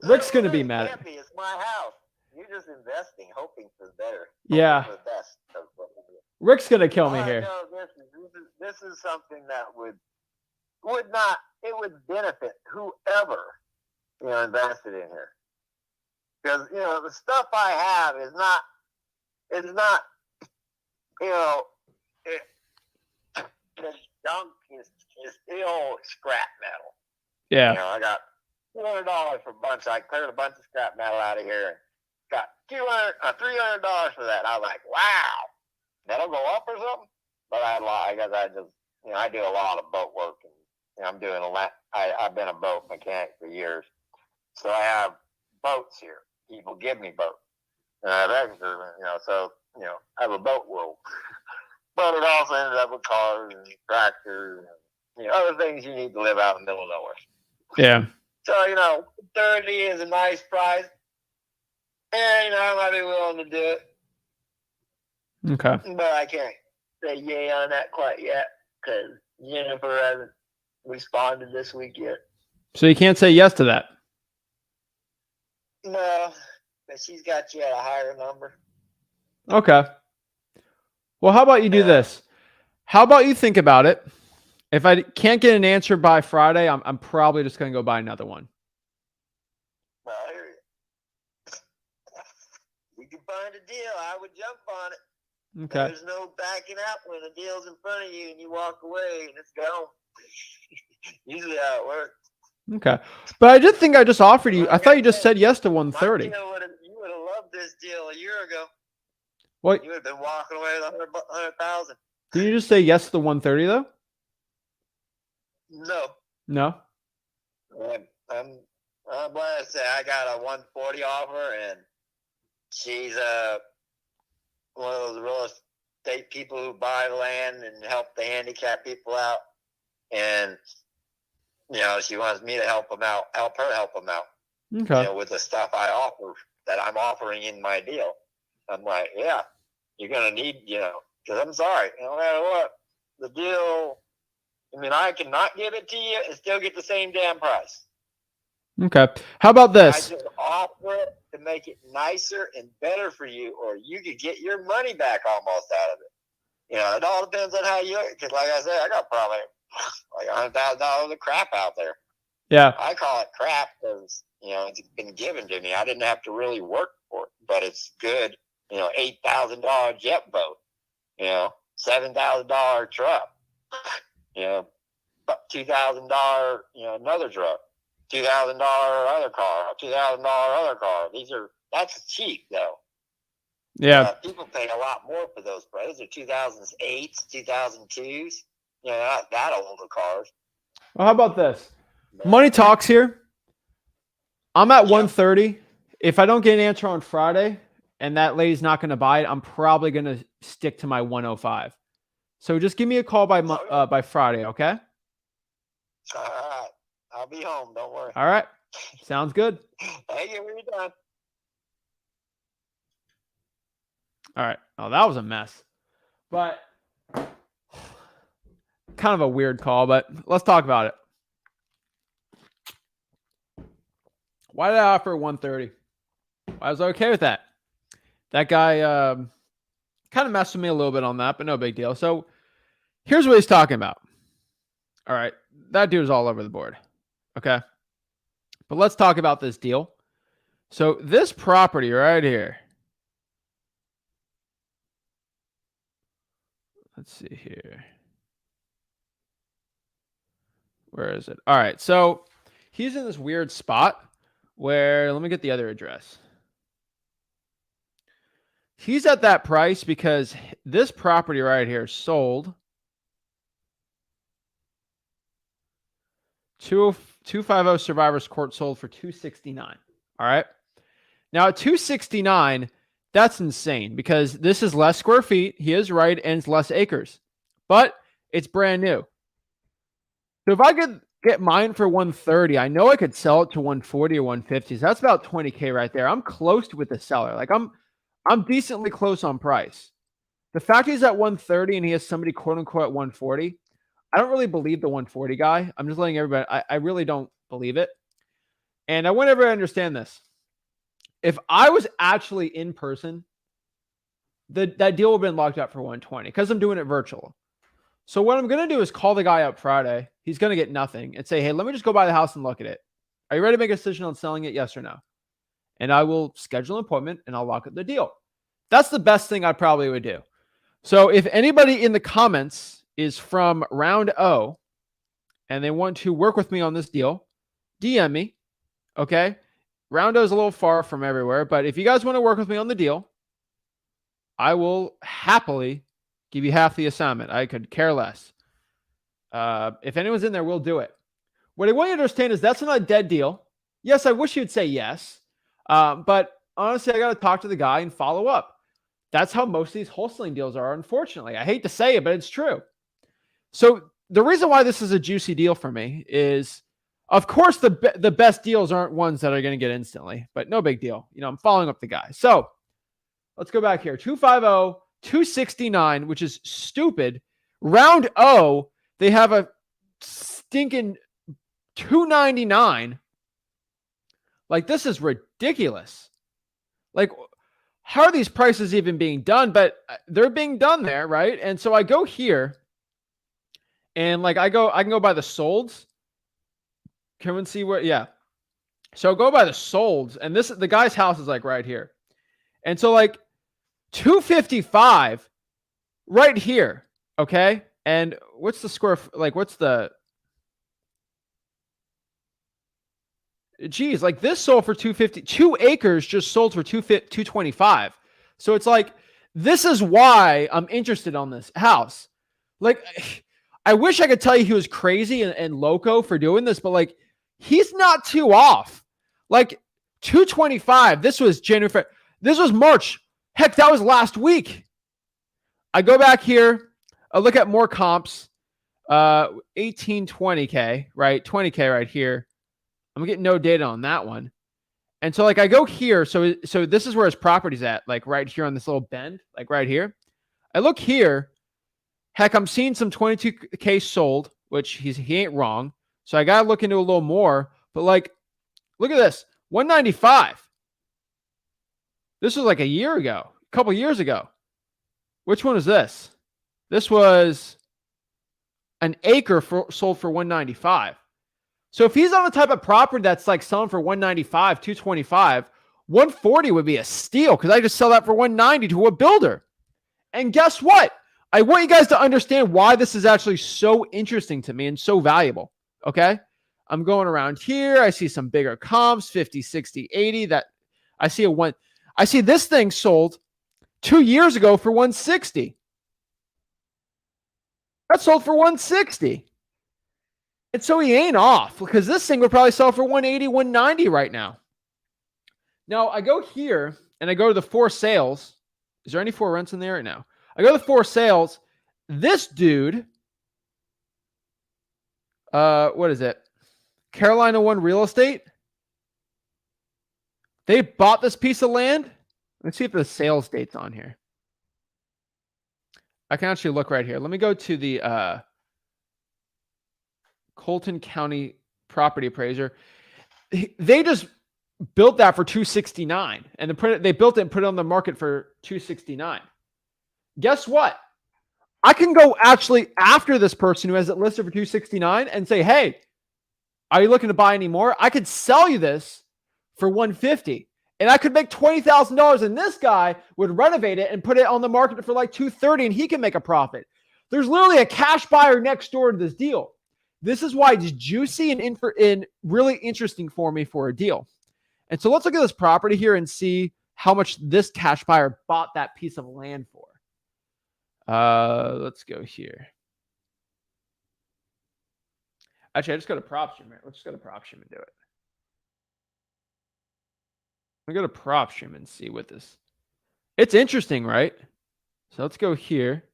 Rick's going to be mad at me. It's my house. You're just investing, hoping for the better. Yeah. For the best. Rick's going to kill me here. No, this is something that would benefit whoever, invested in here. Because, the stuff I have is not, the junk is still scrap metal. Yeah. I got $200 for a bunch. I cleared a bunch of scrap metal out of here and got $300 for that. I was like, wow, that'll go up or something. But I guess I just, I do a lot of boat work and I'm doing I've been a boat mechanic for years. So I have boats here. People give me boats. And I have extra, so, I have a boat world. But it also ended up with cars and tractors and, other things you need to live out in the middle of nowhere. Yeah. So, 30 is a nice price. And, I might be willing to do it. Okay. But I can't say yay on that quite yet because Jennifer hasn't responded this week yet. So you can't say yes to that? No, but she's got you at a higher number. Okay. Well, how about you do this? How about you think about it? If I can't get an answer by Friday, I'm probably just going to go buy another one. Well, I hear you. We could find a deal. I would jump on it. Okay. There's no backing out when the deal's in front of you and you walk away and it's gone. Usually how it works. Okay. But I did think I just offered you. I thought you just said yes to 130. You would have loved this deal a year ago. What? You would have been walking away with 100,000. Did you just say yes to the 130 though? No. No. I'm glad to say I got a 140 offer, and she's one of those real estate people who buy land and help the handicapped people out, and she wants me to help her help them out. Okay. With the stuff I offer that I'm offering in my deal. I'm like, yeah, you're gonna need, because I'm sorry, no matter what, the deal. I mean, I cannot give it to you and still get the same damn price. Okay. How about this? I just offer it to make it nicer and better for you, or you could get your money back almost out of it. It all depends on how you, because like I said, I got probably like $100,000 of crap out there. Yeah. I call it crap because, it's been given to me. I didn't have to really work for it, but it's good. $8,000 jet boat, $7,000 truck, $2,000, another truck, $2,000 other car, $2,000 other car. That's cheap though. Yeah. People pay a lot more for those. Those are 2008s, 2002s. Not that old of cars. Well, how about this? Money talks here. I'm at 130. If I don't get an answer on Friday and that lady's not going to buy it, I'm probably going to stick to my 105. So just give me a call by Friday, okay? All right. I'll be home. Don't worry. All right. Sounds good. Hey, you're done. All right. Oh, that was a mess. But kind of a weird call, but let's talk about it. Why did I offer 130? I was okay with that. That guy kind of messed with me a little bit on that, but no big deal. So here's what he's talking about. All right. That dude is all over the board. Okay. But let's talk about this deal. So this property right here. Let's see here. Where is it? All right. So he's in this weird spot where, let me get the other address. He's at that price because this property right here sold 250 Survivors Court sold for 269. All right. Now at 269, that's insane because this is less square feet. He is right, and it's less acres, but it's brand new. So if I could get mine for 130, I know I could sell it to 140 or 150. So that's about 20K right there. I'm close with the seller. Like I'm decently close on price. The fact he's at 130 and he has somebody quote unquote at 140, I don't really believe the 140 guy. I'm just letting everybody, I really don't believe it. And I want everybody to understand this. If I was actually in person, that deal would have been locked up for 120 because I'm doing it virtual. So what I'm going to do is call the guy up Friday. He's going to get nothing and say, hey, let me just go by the house and look at it. Are you ready to make a decision on selling it? Yes or no? And I will schedule an appointment and I'll lock up the deal. That's the best thing I probably would do. So if anybody in the comments is from round O and they want to work with me on this deal, DM me. Okay. Round O is a little far from everywhere, but if you guys want to work with me on the deal, I will happily give you half the assignment. I could care less. If anyone's in there, we'll do it. What I want you to understand is that's not a dead deal. Yes, I wish you'd say yes. But honestly, I got to talk to the guy and follow up. That's how most of these wholesaling deals are, unfortunately. I hate to say it, but it's true. So the reason why this is a juicy deal for me is, of course, the best deals aren't ones that are going to get instantly, but no big deal. You know, I'm following up the guy. So let's go back here. 250, 269, which is stupid. Round O, they have a stinking 299. Like, this is ridiculous. Like, how are these prices even being done? But they're being done there, right? And so I go here and like I can go by the solds. Can we see where? Yeah. So go by the solds, and the guy's house is like right here. And so like 255 right here. Okay. And what's the square? Like, what's the, geez, like this sold for 250, 2 acres just sold for 225. So it's like, this is why I'm interested on this house. Like, I wish I could tell you he was crazy and loco for doing this, but like, he's not too off. Like 225. This was January. This was March. Heck, that was last week. I go back here. I look at more comps. 18, 20K, right? 20K right here. I'm getting no data on that one. And so like I go here. So this is where his property's at, like right here on this little bend, like right here. I look here. Heck, I'm seeing some 22K sold, which he ain't wrong. So I got to look into a little more. But like, look at this. 195. This was like a year ago, a couple years ago. Which one is this? This was an acre sold for 195. So if he's on the type of property that's like selling for 195, 225, 140 would be a steal because I just sell that for 190 to a builder. And guess what? I want you guys to understand why this is actually so interesting to me and so valuable. Okay. I'm going around here. I see some bigger comps, 50, 60, 80. That I see this thing sold 2 years ago for 160. That sold for 160. And so he ain't off because this thing would probably sell for 180, 190 right now. Now I go here and I go to the for sales. Is there any for rents in there right now? I go to the for sales. This dude, what is it? Carolina One Real Estate. They bought this piece of land. Let's see if the sales date's on here. I can actually look right here. Let me go to the Colton County property appraiser. They just built that for $269, and they built it and put it on the market for $269. Guess what? I can go actually after this person who has it listed for $269 and say, hey, are you looking to buy any more? I could sell you this for $150, and I could make $20,000, and this guy would renovate it and put it on the market for like $230, and he can make a profit. There's literally a cash buyer next door to this deal. This is why it's juicy and really interesting for me for a deal. And so let's look at this property here and see how much this cash buyer bought that piece of land for. Let's go here. Actually, I just go to PropStream here. Let's just go to PropStream and do it. I'm going to go to PropStream and see what this. It's interesting, right? So let's go here.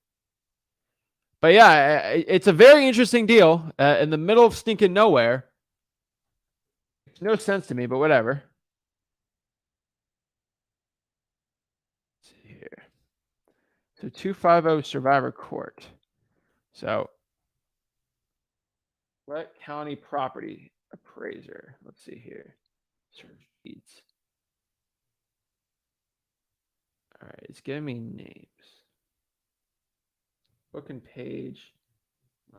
But yeah, it's a very interesting deal in the middle of stinking nowhere. Makes no sense to me, but whatever. Let's see here. So 250 Survivor Court. So what county property appraiser? Let's see here. Search feeds. All right, it's giving me names. Book and page.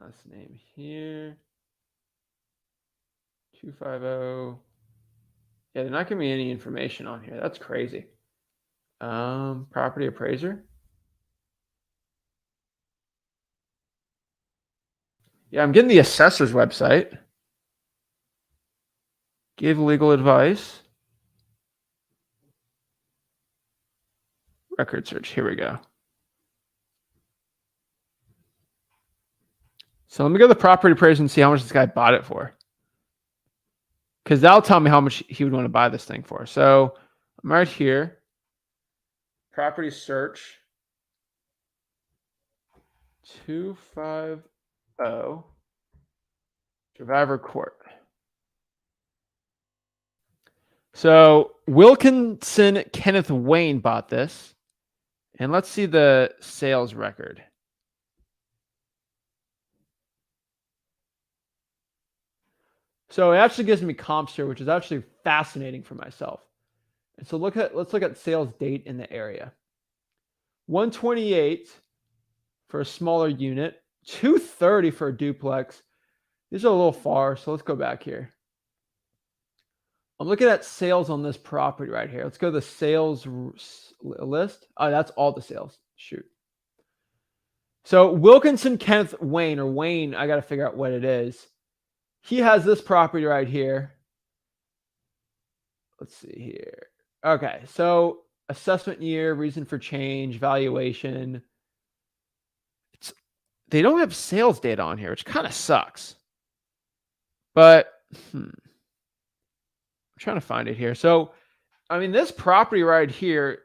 Last name here. 250. Yeah, they're not giving me any information on here. That's crazy. Property appraiser. Yeah, I'm getting the assessor's website. Give legal advice. Record search. Here we go. So let me go to the property appraiser and see how much this guy bought it for. Because that'll tell me how much he would want to buy this thing for. So I'm right here. Property search. 250 Survivor Court. So Wilkinson Kenneth Wayne bought this. And let's see the sales record. So it actually gives me comps here, which is actually fascinating for myself. And so let's look at sales date in the area. 128 for a smaller unit, 230 for a duplex. These are a little far, so let's go back here. I'm looking at sales on this property right here. Let's go to the sales list. Oh, that's all the sales. Shoot. So Wilkinson Kenneth Wayne, or Wayne, I got to figure out what it is. He has this property right here. Let's see here. Okay, so assessment year, reason for change, valuation. They don't have sales data on here, which kind of sucks. But I'm trying to find it here. So, I mean, this property right here,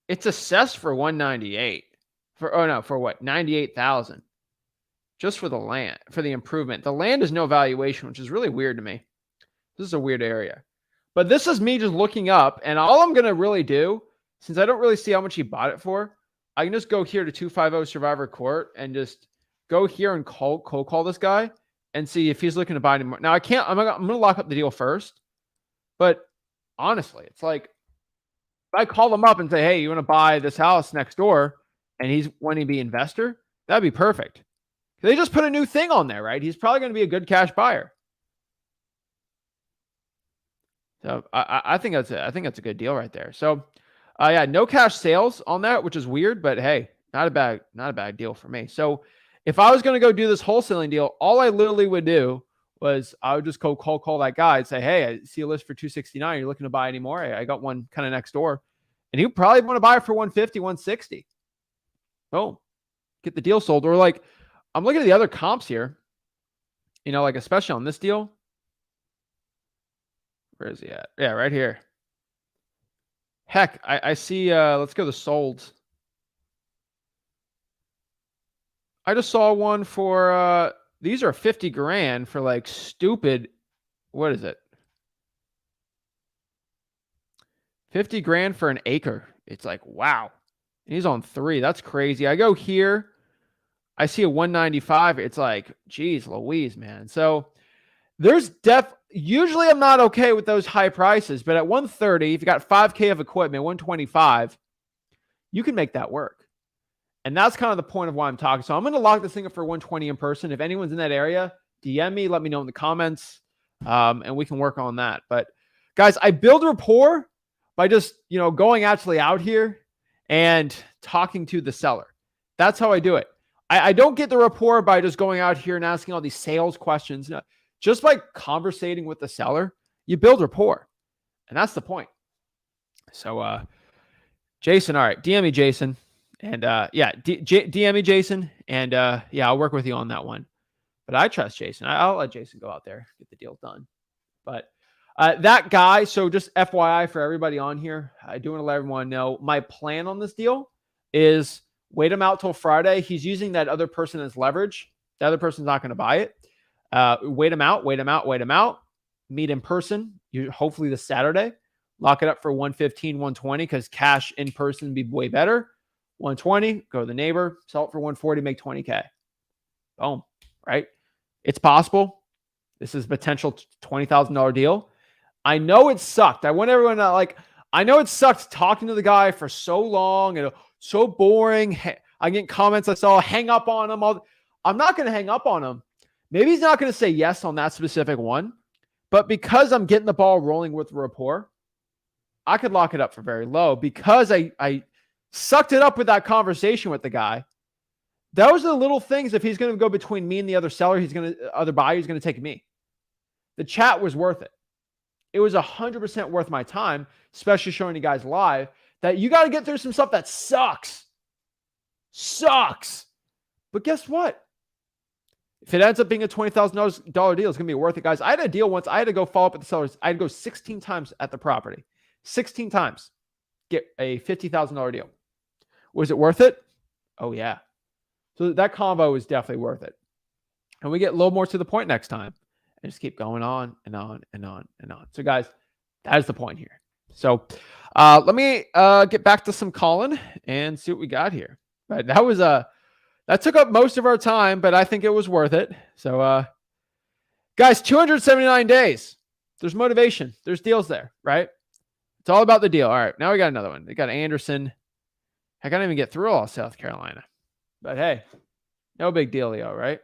it's assessed for $198. For what? $98,000. Just for the land, for the improvement. The land is no valuation, which is really weird to me. This is a weird area. But this is me just looking up, and all I'm going to really do, since I don't really see how much he bought it for, I can just go here to 250 Survivor Court and just go here and cold call this guy and see if he's looking to buy any more. Now, I'm going to lock up the deal first. But honestly, it's like, if I call him up and say, hey, you want to buy this house next door, and he's wanting to be an investor, that'd be perfect. They just put a new thing on there, right? He's probably going to be a good cash buyer. So I think that's it. I think that's a good deal right there. So yeah, no cash sales on that, which is weird, but hey, not a bad deal for me. So if I was going to go do this wholesaling deal, all I literally would do was I would just go call that guy and say, hey, I see a list for $269. You're looking to buy any more? I got one kind of next door. And he'd probably want to buy it for $150, $160. Boom. Get the deal sold. Or like, I'm looking at the other comps here, like especially on this deal. Where is he at? Yeah, right here. Heck, I see, let's go to solds. I just saw one for, these are 50 grand for like stupid, what is it? 50 grand for an acre. It's like, wow. And he's on 3. That's crazy. I go here. I see a 195. It's like, geez, Louise, man. So there's usually I'm not okay with those high prices, but at 130, if you got 5K of equipment, 125, you can make that work. And that's kind of the point of why I'm talking. So I'm going to lock this thing up for 120 in person. If anyone's in that area, DM me, let me know in the comments, and we can work on that. But guys, I build rapport by just, going actually out here and talking to the seller. That's how I do it. I don't get the rapport by just going out here and asking all these sales questions. No, just by conversating with the seller, you build rapport. And that's the point. So, Jason, all right, DM me, Jason. And DM me, Jason. And I'll work with you on that one. But I trust Jason. I'll let Jason go out there, get the deal done. But that guy, so just FYI for everybody on here, I do want to let everyone know my plan on this deal is wait him out till Friday. He's using that other person as leverage. The other person's not going to buy it. Wait him out. Meet in person, hopefully this Saturday. Lock it up for 115, 120 because cash in person would be way better. 120, go to the neighbor, sell it for 140, make 20K. Boom, right? It's possible. This is a potential $20,000 deal. I know it sucked. I want everyone to I know it sucked talking to the guy for so long and so boring. I get comments I saw, hang up on him. I'm not going to hang up on him. Maybe he's not going to say yes on that specific one, but because I'm getting the ball rolling with rapport, I could lock it up for very low because I sucked it up with that conversation with the guy. Those are the little things. If he's going to go between me and the other seller, other buyer, he's going to take me. The chat was worth it. It was 100% worth my time, especially showing you guys live that you got to get through some stuff that sucks. But guess what? If it ends up being a $20,000 deal, it's going to be worth it, guys. I had a deal once. I had to go follow up with the sellers. I had to go 16 times at the property. 16 times. Get a $50,000 deal. Was it worth it? Oh, yeah. So that combo is definitely worth it. And we get a little more to the point next time. And just keep going on and on and on and on. So, guys, that is the point here. So, let me get back to some calling and see what we got here. But that took up most of our time, but I think it was worth it. So, guys, 279 days. There's motivation. There's deals there, right? It's all about the deal. All right, now we got another one. We got Anderson. I can't even get through all South Carolina. But hey, no big dealio, right?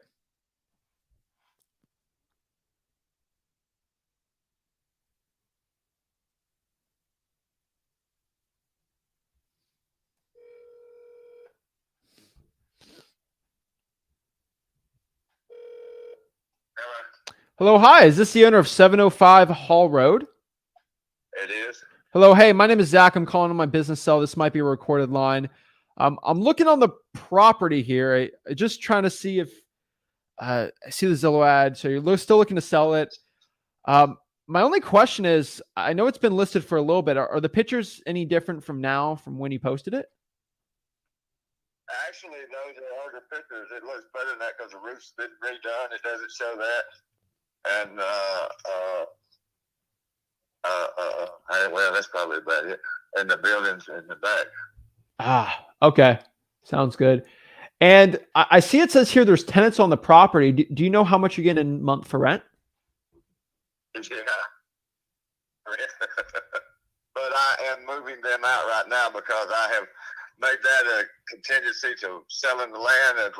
Hello, hi. Is this the owner of 705 Hall Road? It is. Hello, hey, my name is Zach. I'm calling on my business cell. This might be a recorded line. I'm looking on the property here. I just trying to see if I see the Zillow ad. So you're still looking to sell it. My only question is, I know it's been listed for a little bit. Are the pictures any different from when you posted it? Actually, those are older pictures. It looks better than that because the roof's been redone. It doesn't show that. And well, that's probably about it. And the buildings in the back. Ah, okay. Sounds good. And I see it says here there's tenants on the property. Do you know how much you get in a month for rent? Yeah. But I am moving them out right now because I have made that a contingency to selling the land of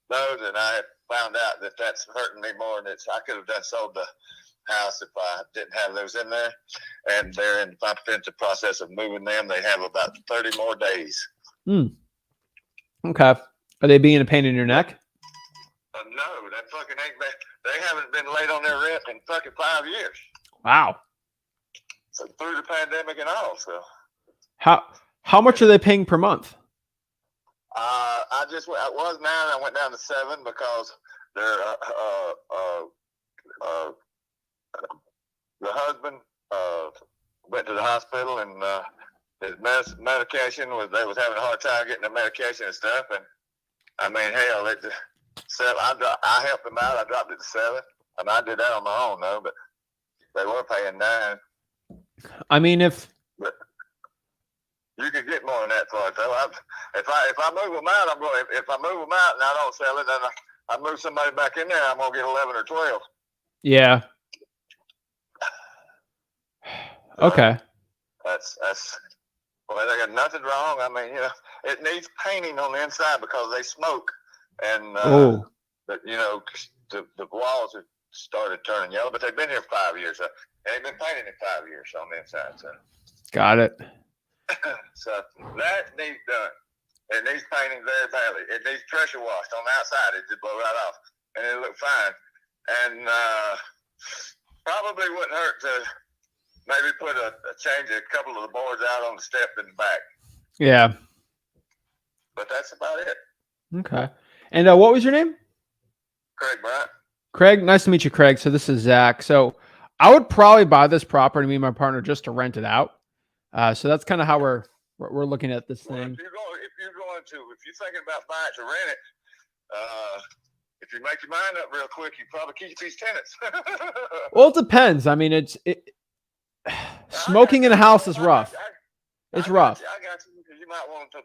those, and I have found out that that's hurting me more than I could have sold the house if I didn't have those in there. And they're in the process of moving them. They have about 30 more days. Okay. Are they being a pain in your neck? No, that fucking ain't bad. They haven't been late on their rent in fucking 5 years. Wow. So through the pandemic and all. So how much are they paying per month? I was 9. I went down to 7 because they're the husband went to the hospital and his medication they was having a hard time getting the medication and stuff. And I mean, hell, I helped them out. I dropped it to 7. I mean, I did that on my own though, but they were paying 9. I mean, You can get more than that for it. So if I move them out, I'm going. If I move them out and I don't sell it, then I move somebody back in there. I'm gonna get 11 or 12. Yeah. Okay. That's well, they got nothing wrong. I mean, it needs painting on the inside because they smoke, and but the walls have started turning yellow. But they've been here 5 years. So they've been painted in 5 years on the inside. So got it. So that needs done. It needs painting very badly. It needs pressure washed on the outside. It just blow right off, and it'll look fine. And probably wouldn't hurt to maybe put change a couple of the boards out on the step in the back. Yeah. But that's about it. Okay. And what was your name? Craig Bryant. Craig, nice to meet you, Craig. So this is Zach. So I would probably buy this property, me and my partner, just to rent it out. So that's kind of how we're looking at this thing. If you're thinking about buying it to rent it, if you make your mind up real quick, you probably keep these tenants. Well, it depends. I mean, smoking in a house is rough. It's rough. I got you. You might want to.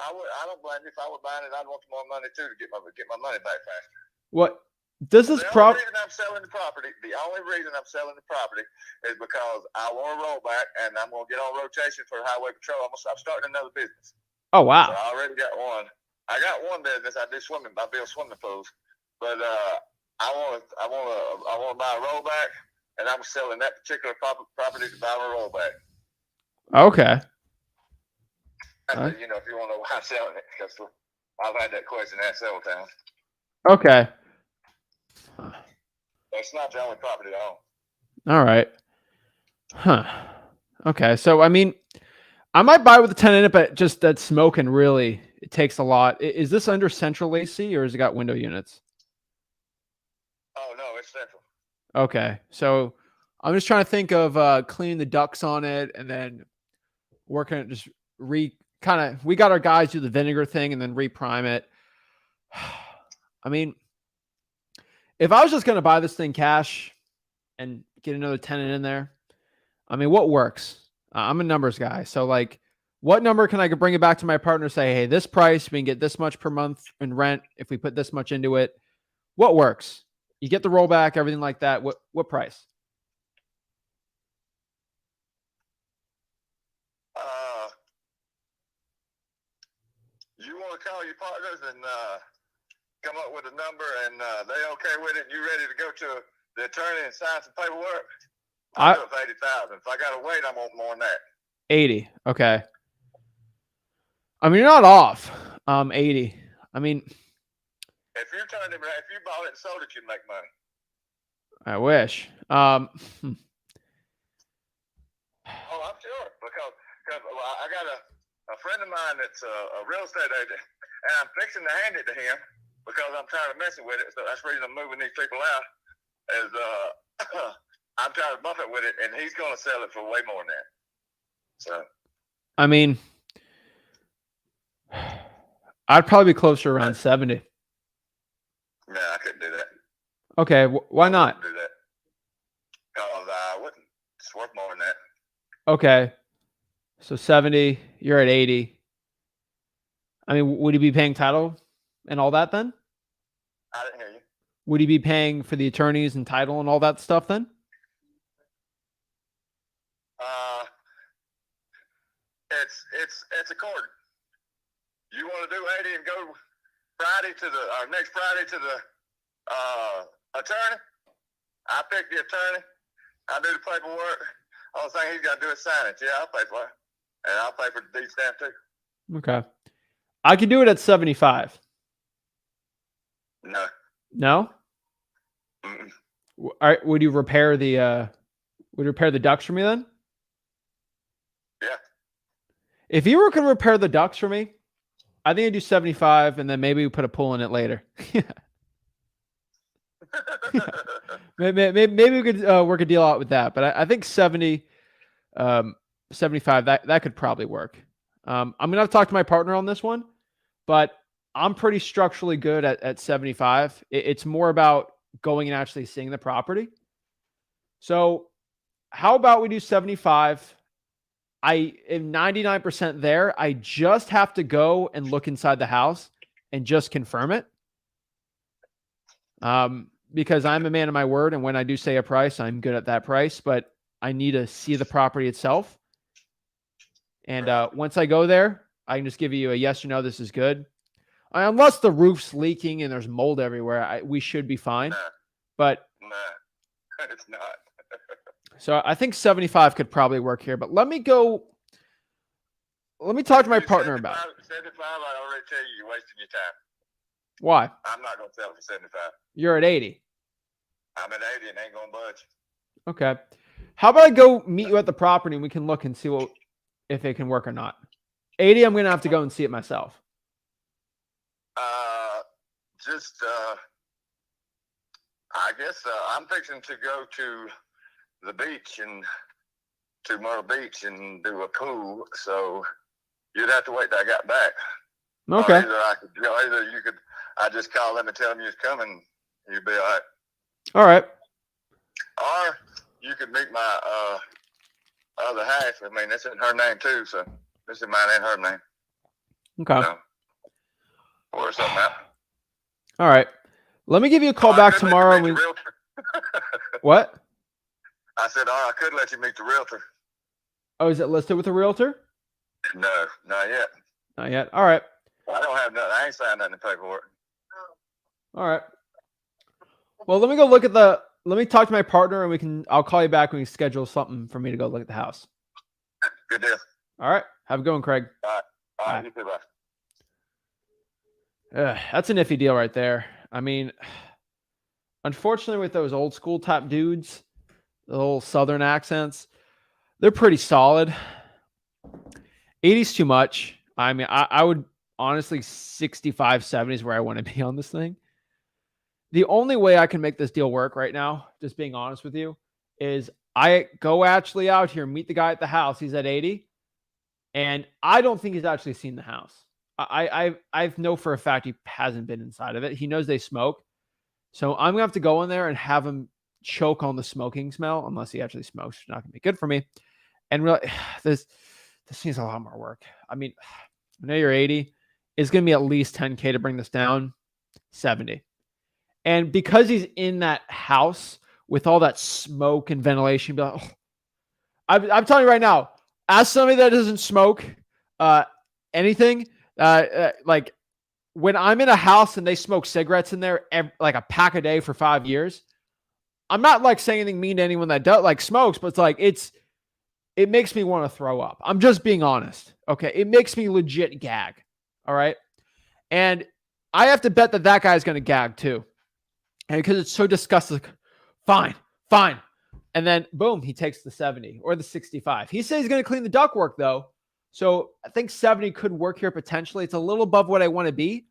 I don't blame you. If I were buying it, I'd want more money too to get my money back faster. What does this property? The only reason I'm selling the property is because I want to roll back, and I'm going to get on rotation for highway patrol. I'm starting another business. Oh wow! So I already got one. I got one business. I do swimming. I build swimming pools, but I want to buy a rollback, and I'm selling that particular property to buy a rollback. Okay. If you want to know why I'm selling it, because I've had that question asked several times. Okay. It's not the only property I own. All right. Huh. Okay. So, I mean, I might buy with a tenant in it, but just that smoking really, it takes a lot. Is this under central AC or has it got window units? Oh, no, it's central. Okay. So I'm just trying to think of cleaning the ducts on it and then working it, just we got our guys do the vinegar thing and then reprime it. I mean, if I was just going to buy this thing cash and get another tenant in there, I mean, what works? I'm a numbers guy. So like, what number can I bring it back to my partner? Say, hey, this price, we can get this much per month in rent. If we put this much into it, what works? You get the rollback, everything like that. What price? You want to call your partners and come up with a number, and they okay with it, and you ready to go to the attorney and sign some paperwork? I'll do it for $80,000. If I got to wait, I want more than that. 80. Okay. I mean, you're not off. 80. I mean, if you bought it and sold it, you'd make money. I wish. Oh, I'm sure, because I got a friend of mine that's a real estate agent, and I'm fixing to hand it to him because I'm tired of messing with it. So that's the reason I'm moving these people out. Is I'm trying to buff it with it, and he's going to sell it for way more than that. So, I mean, I'd probably be closer around 70. No, I couldn't do that. Okay, why not? I couldn't do that because I wouldn't. It's worth more than that. Okay, so 70. You're at 80. I mean, would you be paying title and all that then? I didn't hear you. Would you be paying for the attorneys and title and all that stuff then? It's according. You want to do 80 and go next Friday to the attorney? I pick the attorney. I do the paperwork. All the thing he's got to do is sign it. Yeah, I'll pay for it. And I'll pay for the deed stamp too. Okay. I could do it at 75. No. No? Mm-mm. All right, would you repair the ducts for me then? Yeah. If you were going to repair the ducts for me, I think I'd do 75 and then maybe we put a pool in it later. maybe we could work a deal out with that, but I think 70, 75, that could probably work. I'm going to have to talk to my partner on this one, but I'm pretty structurally good at 75. It's more about going and actually seeing the property. So how about we do 75 I am 99% there. I just have to go and look inside the house and just confirm it. Because I'm a man of my word, and when I do say a price, I'm good at that price, but I need to see the property itself. And once I go there, I can just give you a yes or no, this is good. Unless the roof's leaking and there's mold everywhere, we should be fine. But no, it's not. So I think 75 could probably work here. But let me talk to my partner about it. 75, I already tell you, you're wasting your time. Why? I'm not going to sell for 75. You're at 80. I'm at 80 and ain't going to budge. Okay. How about I go meet you at the property and we can look and see if it can work or not. 80, I'm going to have to go and see it myself. I guess I'm fixing to go to the beach and to Myrtle Beach and do a pool. So you'd have to wait till I got back. Okay. Either you could, I just call them and tell them you're coming. You'd be all right. All right. Or you could meet my other half. I mean, this isn't her name too, so this is mine and her name. Okay. So, or something out. All right. Let me give you a call back tomorrow. What? I said, I could let you meet the realtor. Oh, is it listed with a realtor? No, not yet. Not yet. All right. I don't have nothing. I ain't signed nothing in paperwork. All right. Well, let me go look at let me talk to my partner and I'll call you back when we schedule something for me to go look at the house. Good deal. All right. Have a good one, Craig. All right. All right. You too, bye. That's an iffy deal right there. I mean, unfortunately with those old school type dudes, the little Southern accents, they're pretty solid. 80's too much. I mean, I would honestly 65, 70 is where I want to be on this thing. The only way I can make this deal work right now, just being honest with you, is I go actually out here, meet the guy at the house. He's at 80. And I don't think he's actually seen the house. I know for a fact he hasn't been inside of it. He knows they smoke. So I'm going to have to go in there and have him choke on the smoking smell, unless he actually smokes. It's not going to be good for me. And really, this needs a lot more work. I mean, I know you're 80. It's going to be at least 10K to bring this down. 70. And because he's in that house with all that smoke and ventilation, be like, oh. I'm telling you right now, as somebody that doesn't smoke anything, like when I'm in a house and they smoke cigarettes in there, like a pack a day for 5 years, I'm not like saying anything mean to anyone that does like smokes, but it's like, it makes me want to throw up. I'm just being honest. Okay. It makes me legit gag. All right. And I have to bet that guy's going to gag too. And because it's so disgusting. Fine. And then boom, he takes the 70 or the 65. He says he's going to clean the ductwork though. So I think 70 could work here potentially. It's a little above what I want to be.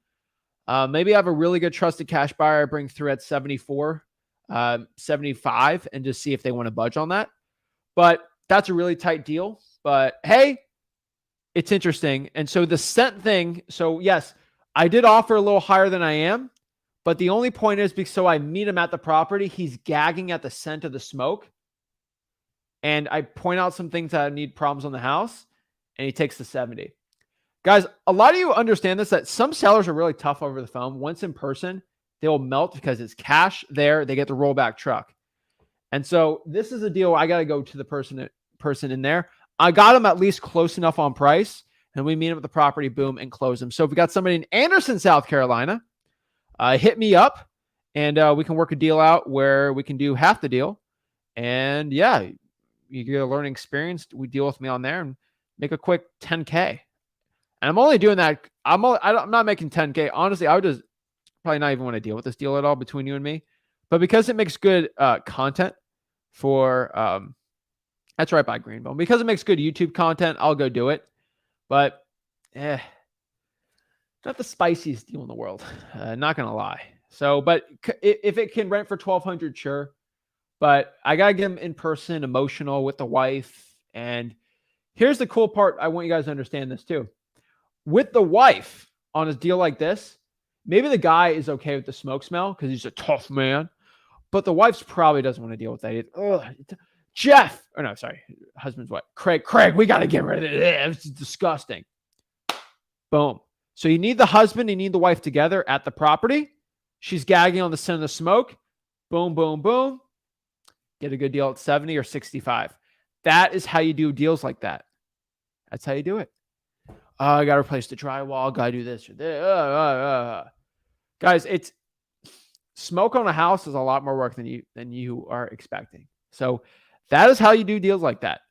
Maybe I have a really good trusted cash buyer I bring through at 74, 75 and just see if they want to budge on that. But that's a really tight deal. But hey, it's interesting. And so the scent thing. So yes, I did offer a little higher than I am. But the only point is because so I meet him at the property, he's gagging at the scent of the smoke. And I point out some things that need problems on the house. And he takes the 70. Guys, a lot of you understand this, that some sellers are really tough over the phone. Once in person, they'll melt because it's cash there. They get the rollback truck. And so this is a deal I got to go to the person in there. I got him at least close enough on price. And we meet him at the property, boom, and close him. So if we got somebody in Anderson, South Carolina, hit me up and we can work a deal out where we can do half the deal. And yeah, you get a learning experience. We deal with me on there and make a quick 10K. And I'm only doing that. I'm not making 10K. Honestly, I would just probably not even want to deal with this deal at all between you and me. But because it makes good content for, that's right by Greenville. Because it makes good YouTube content, I'll go do it. But not the spiciest deal in the world. Not going to lie. So, but if it can rent for $1,200, sure. But I got to get him in person, emotional with the wife. And here's the cool part. I want you guys to understand this too. With the wife on a deal like this, maybe the guy is okay with the smoke smell because he's a tough man. But the wife's probably doesn't want to deal with that. Jeff, or no, sorry, husband's what? Craig, we got to get rid of it. It's disgusting. Boom. So you need the husband, you need the wife together at the property. She's gagging on the scent of the smoke. Boom, boom, boom. Get a good deal at 70 or 65. That is how you do deals like that. That's how you do it. I got to replace the drywall. Got to do this or this. Guys, it's smoke on a house is a lot more work than you are expecting. So that is how you do deals like that.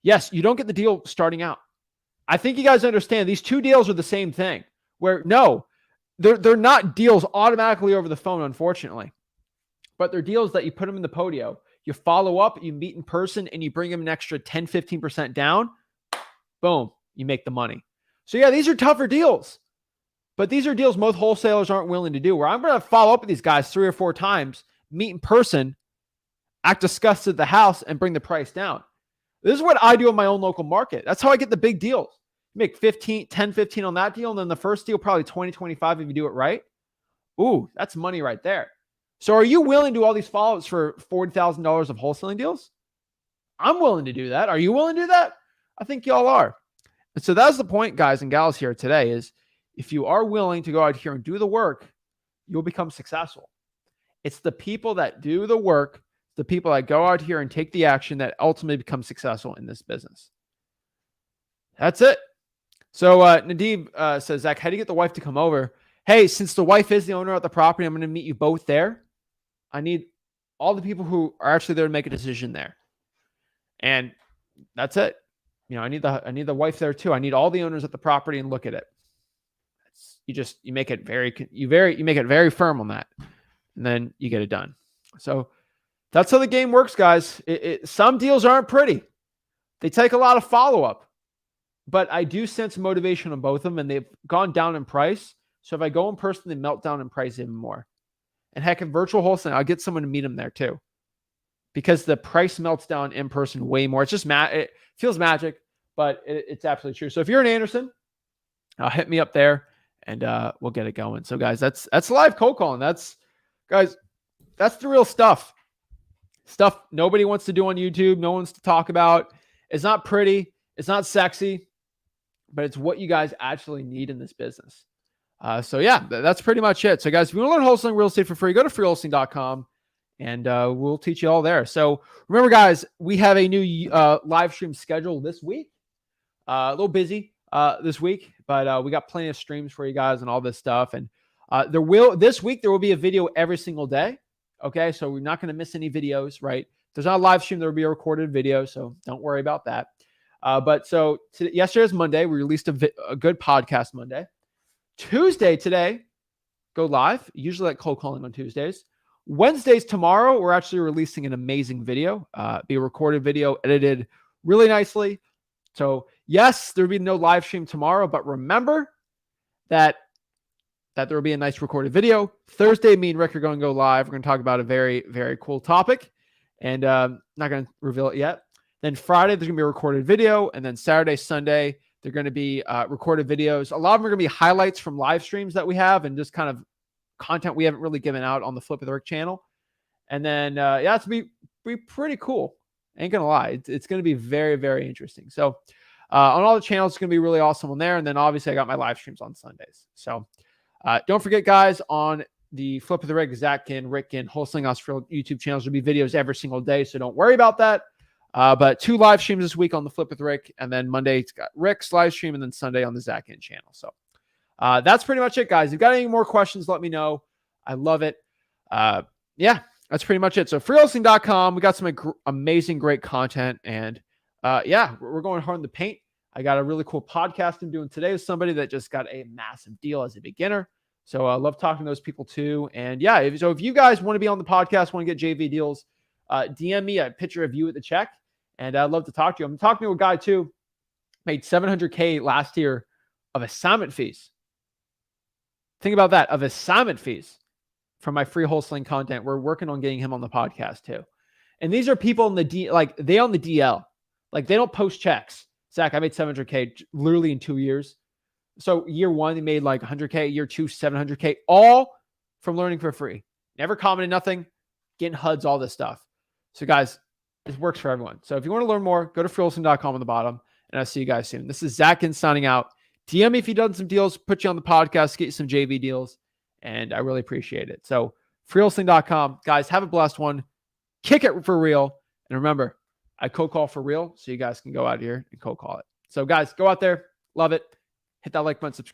Yes, you don't get the deal starting out. I think you guys understand these two deals are the same thing. Where no, they're not deals automatically over the phone, unfortunately, but they're deals that you put them in the podio. You follow up, you meet in person, and you bring them an extra 10, 15% down. Boom, you make the money. So yeah, these are tougher deals, but these are deals most wholesalers aren't willing to do, where I'm going to follow up with these guys 3 or 4 times, meet in person, act disgusted at the house, and bring the price down. This is what I do in my own local market. That's how I get the big deals. You make 10, 15 on that deal, and then the first deal, probably 20, 25 if you do it right. Ooh, that's money right there. So are you willing to do all these follow-ups for $40,000 of wholesaling deals? I'm willing to do that. Are you willing to do that? I think y'all are. And so that's the point, guys and gals, here today is if you are willing to go out here and do the work, you'll become successful. It's the people that do the work, the people that go out here and take the action that ultimately become successful in this business. That's it. So Nadeem says, Zach, how do you get the wife to come over? Hey, since the wife is the owner of the property, I'm going to meet you both there. I need all the people who are actually there to make a decision there. And that's it. You know, I need the wife there too. I need all the owners at the property and look at it. You make it very firm on that, and then you get it done. So that's how the game works, guys. Some deals aren't pretty. They take a lot of follow-up, but I do sense motivation on both of them, and they've gone down in price. So if I go in person, they melt down in price even more. And heck, in virtual wholesaling, I'll get someone to meet them there too, because the price melts down in person way more. It's just it feels magic, but it's absolutely true. So if you're in Anderson, hit me up there, and we'll get it going. So guys, that's live cold calling. That's the real stuff. Stuff nobody wants to do on YouTube. No one wants to talk about. It's not pretty. It's not sexy, but it's what you guys actually need in this business. So yeah, that's pretty much it. So guys, if you want to learn wholesaling real estate for free, go to freewholesaling.com and we'll teach you all there. So remember, guys, we have a new live stream schedule this week. A little busy this week, but we got plenty of streams for you guys and all this stuff. And this week there will be a video every single day. Okay, so we're not going to miss any videos, right? If there's not a live stream, there will be a recorded video, so don't worry about that. But so yesterday is Monday. We released a good podcast Monday. Tuesday today, go live. Usually like cold calling on Tuesdays. Wednesdays tomorrow, we're actually releasing an amazing video. Be a recorded video, edited really nicely. So yes, there will be no live stream tomorrow, but remember that there will be a nice recorded video. Thursday, me and Rick are going to go live. We're going to talk about a very, very cool topic, and not going to reveal it yet. Then Friday, there's going to be a recorded video, and then Saturday, Sunday, they're going to be recorded videos. A lot of them are going to be highlights from live streams that we have and just kind of content we haven't really given out on the Flip with Rick channel. And then, yeah, it's going to be pretty cool. Ain't going to lie. It's going to be very, very interesting. So on all the channels, it's going to be really awesome on there. And then obviously I got my live streams on Sundays. So don't forget, guys, on the Flip with Rick, Zach and Rick and Wholesaling Australia YouTube channels, there'll be videos every single day. So don't worry about that. But 2 live streams this week on the Flip with Rick, and then Monday it's got Rick's live stream, and then Sunday on the Zach In channel. So that's pretty much it, guys. If you've got any more questions, let me know. I love it. Yeah, that's pretty much it. So freewholesaling.com, we got some amazing, great content, and yeah, we're going hard in the paint. I got a really cool podcast I'm doing today with somebody that just got a massive deal as a beginner. So I love talking to those people too. And yeah, if you guys want to be on the podcast, want to get JV deals, DM me a picture of you at the check, and I'd love to talk to you. I'm talking to a guy too, made $700K last year of assignment fees. Think about that, of assignment fees from my free wholesaling content. We're working on getting him on the podcast too. And these are people in they own the DL. Like, they don't post checks. Zach, I made $700K literally in 2 years. So year 1, they made like $100K. Year 2, $700K, all from learning for free. Never commented nothing, getting HUDs, all this stuff. So guys, It works for everyone. So if you want to learn more, go to freewholesaling.com on the bottom, and I'll see you guys soon. This is Zach signing out. DM me if you've done some deals, put you on the podcast, get you some JV deals, and I really appreciate it. So freewholesaling.com. Guys, have a blessed one. Kick it for real. And remember, I cold call for real, so you guys can go out here and cold call it. So guys, go out there. Love it. Hit that like button, subscribe.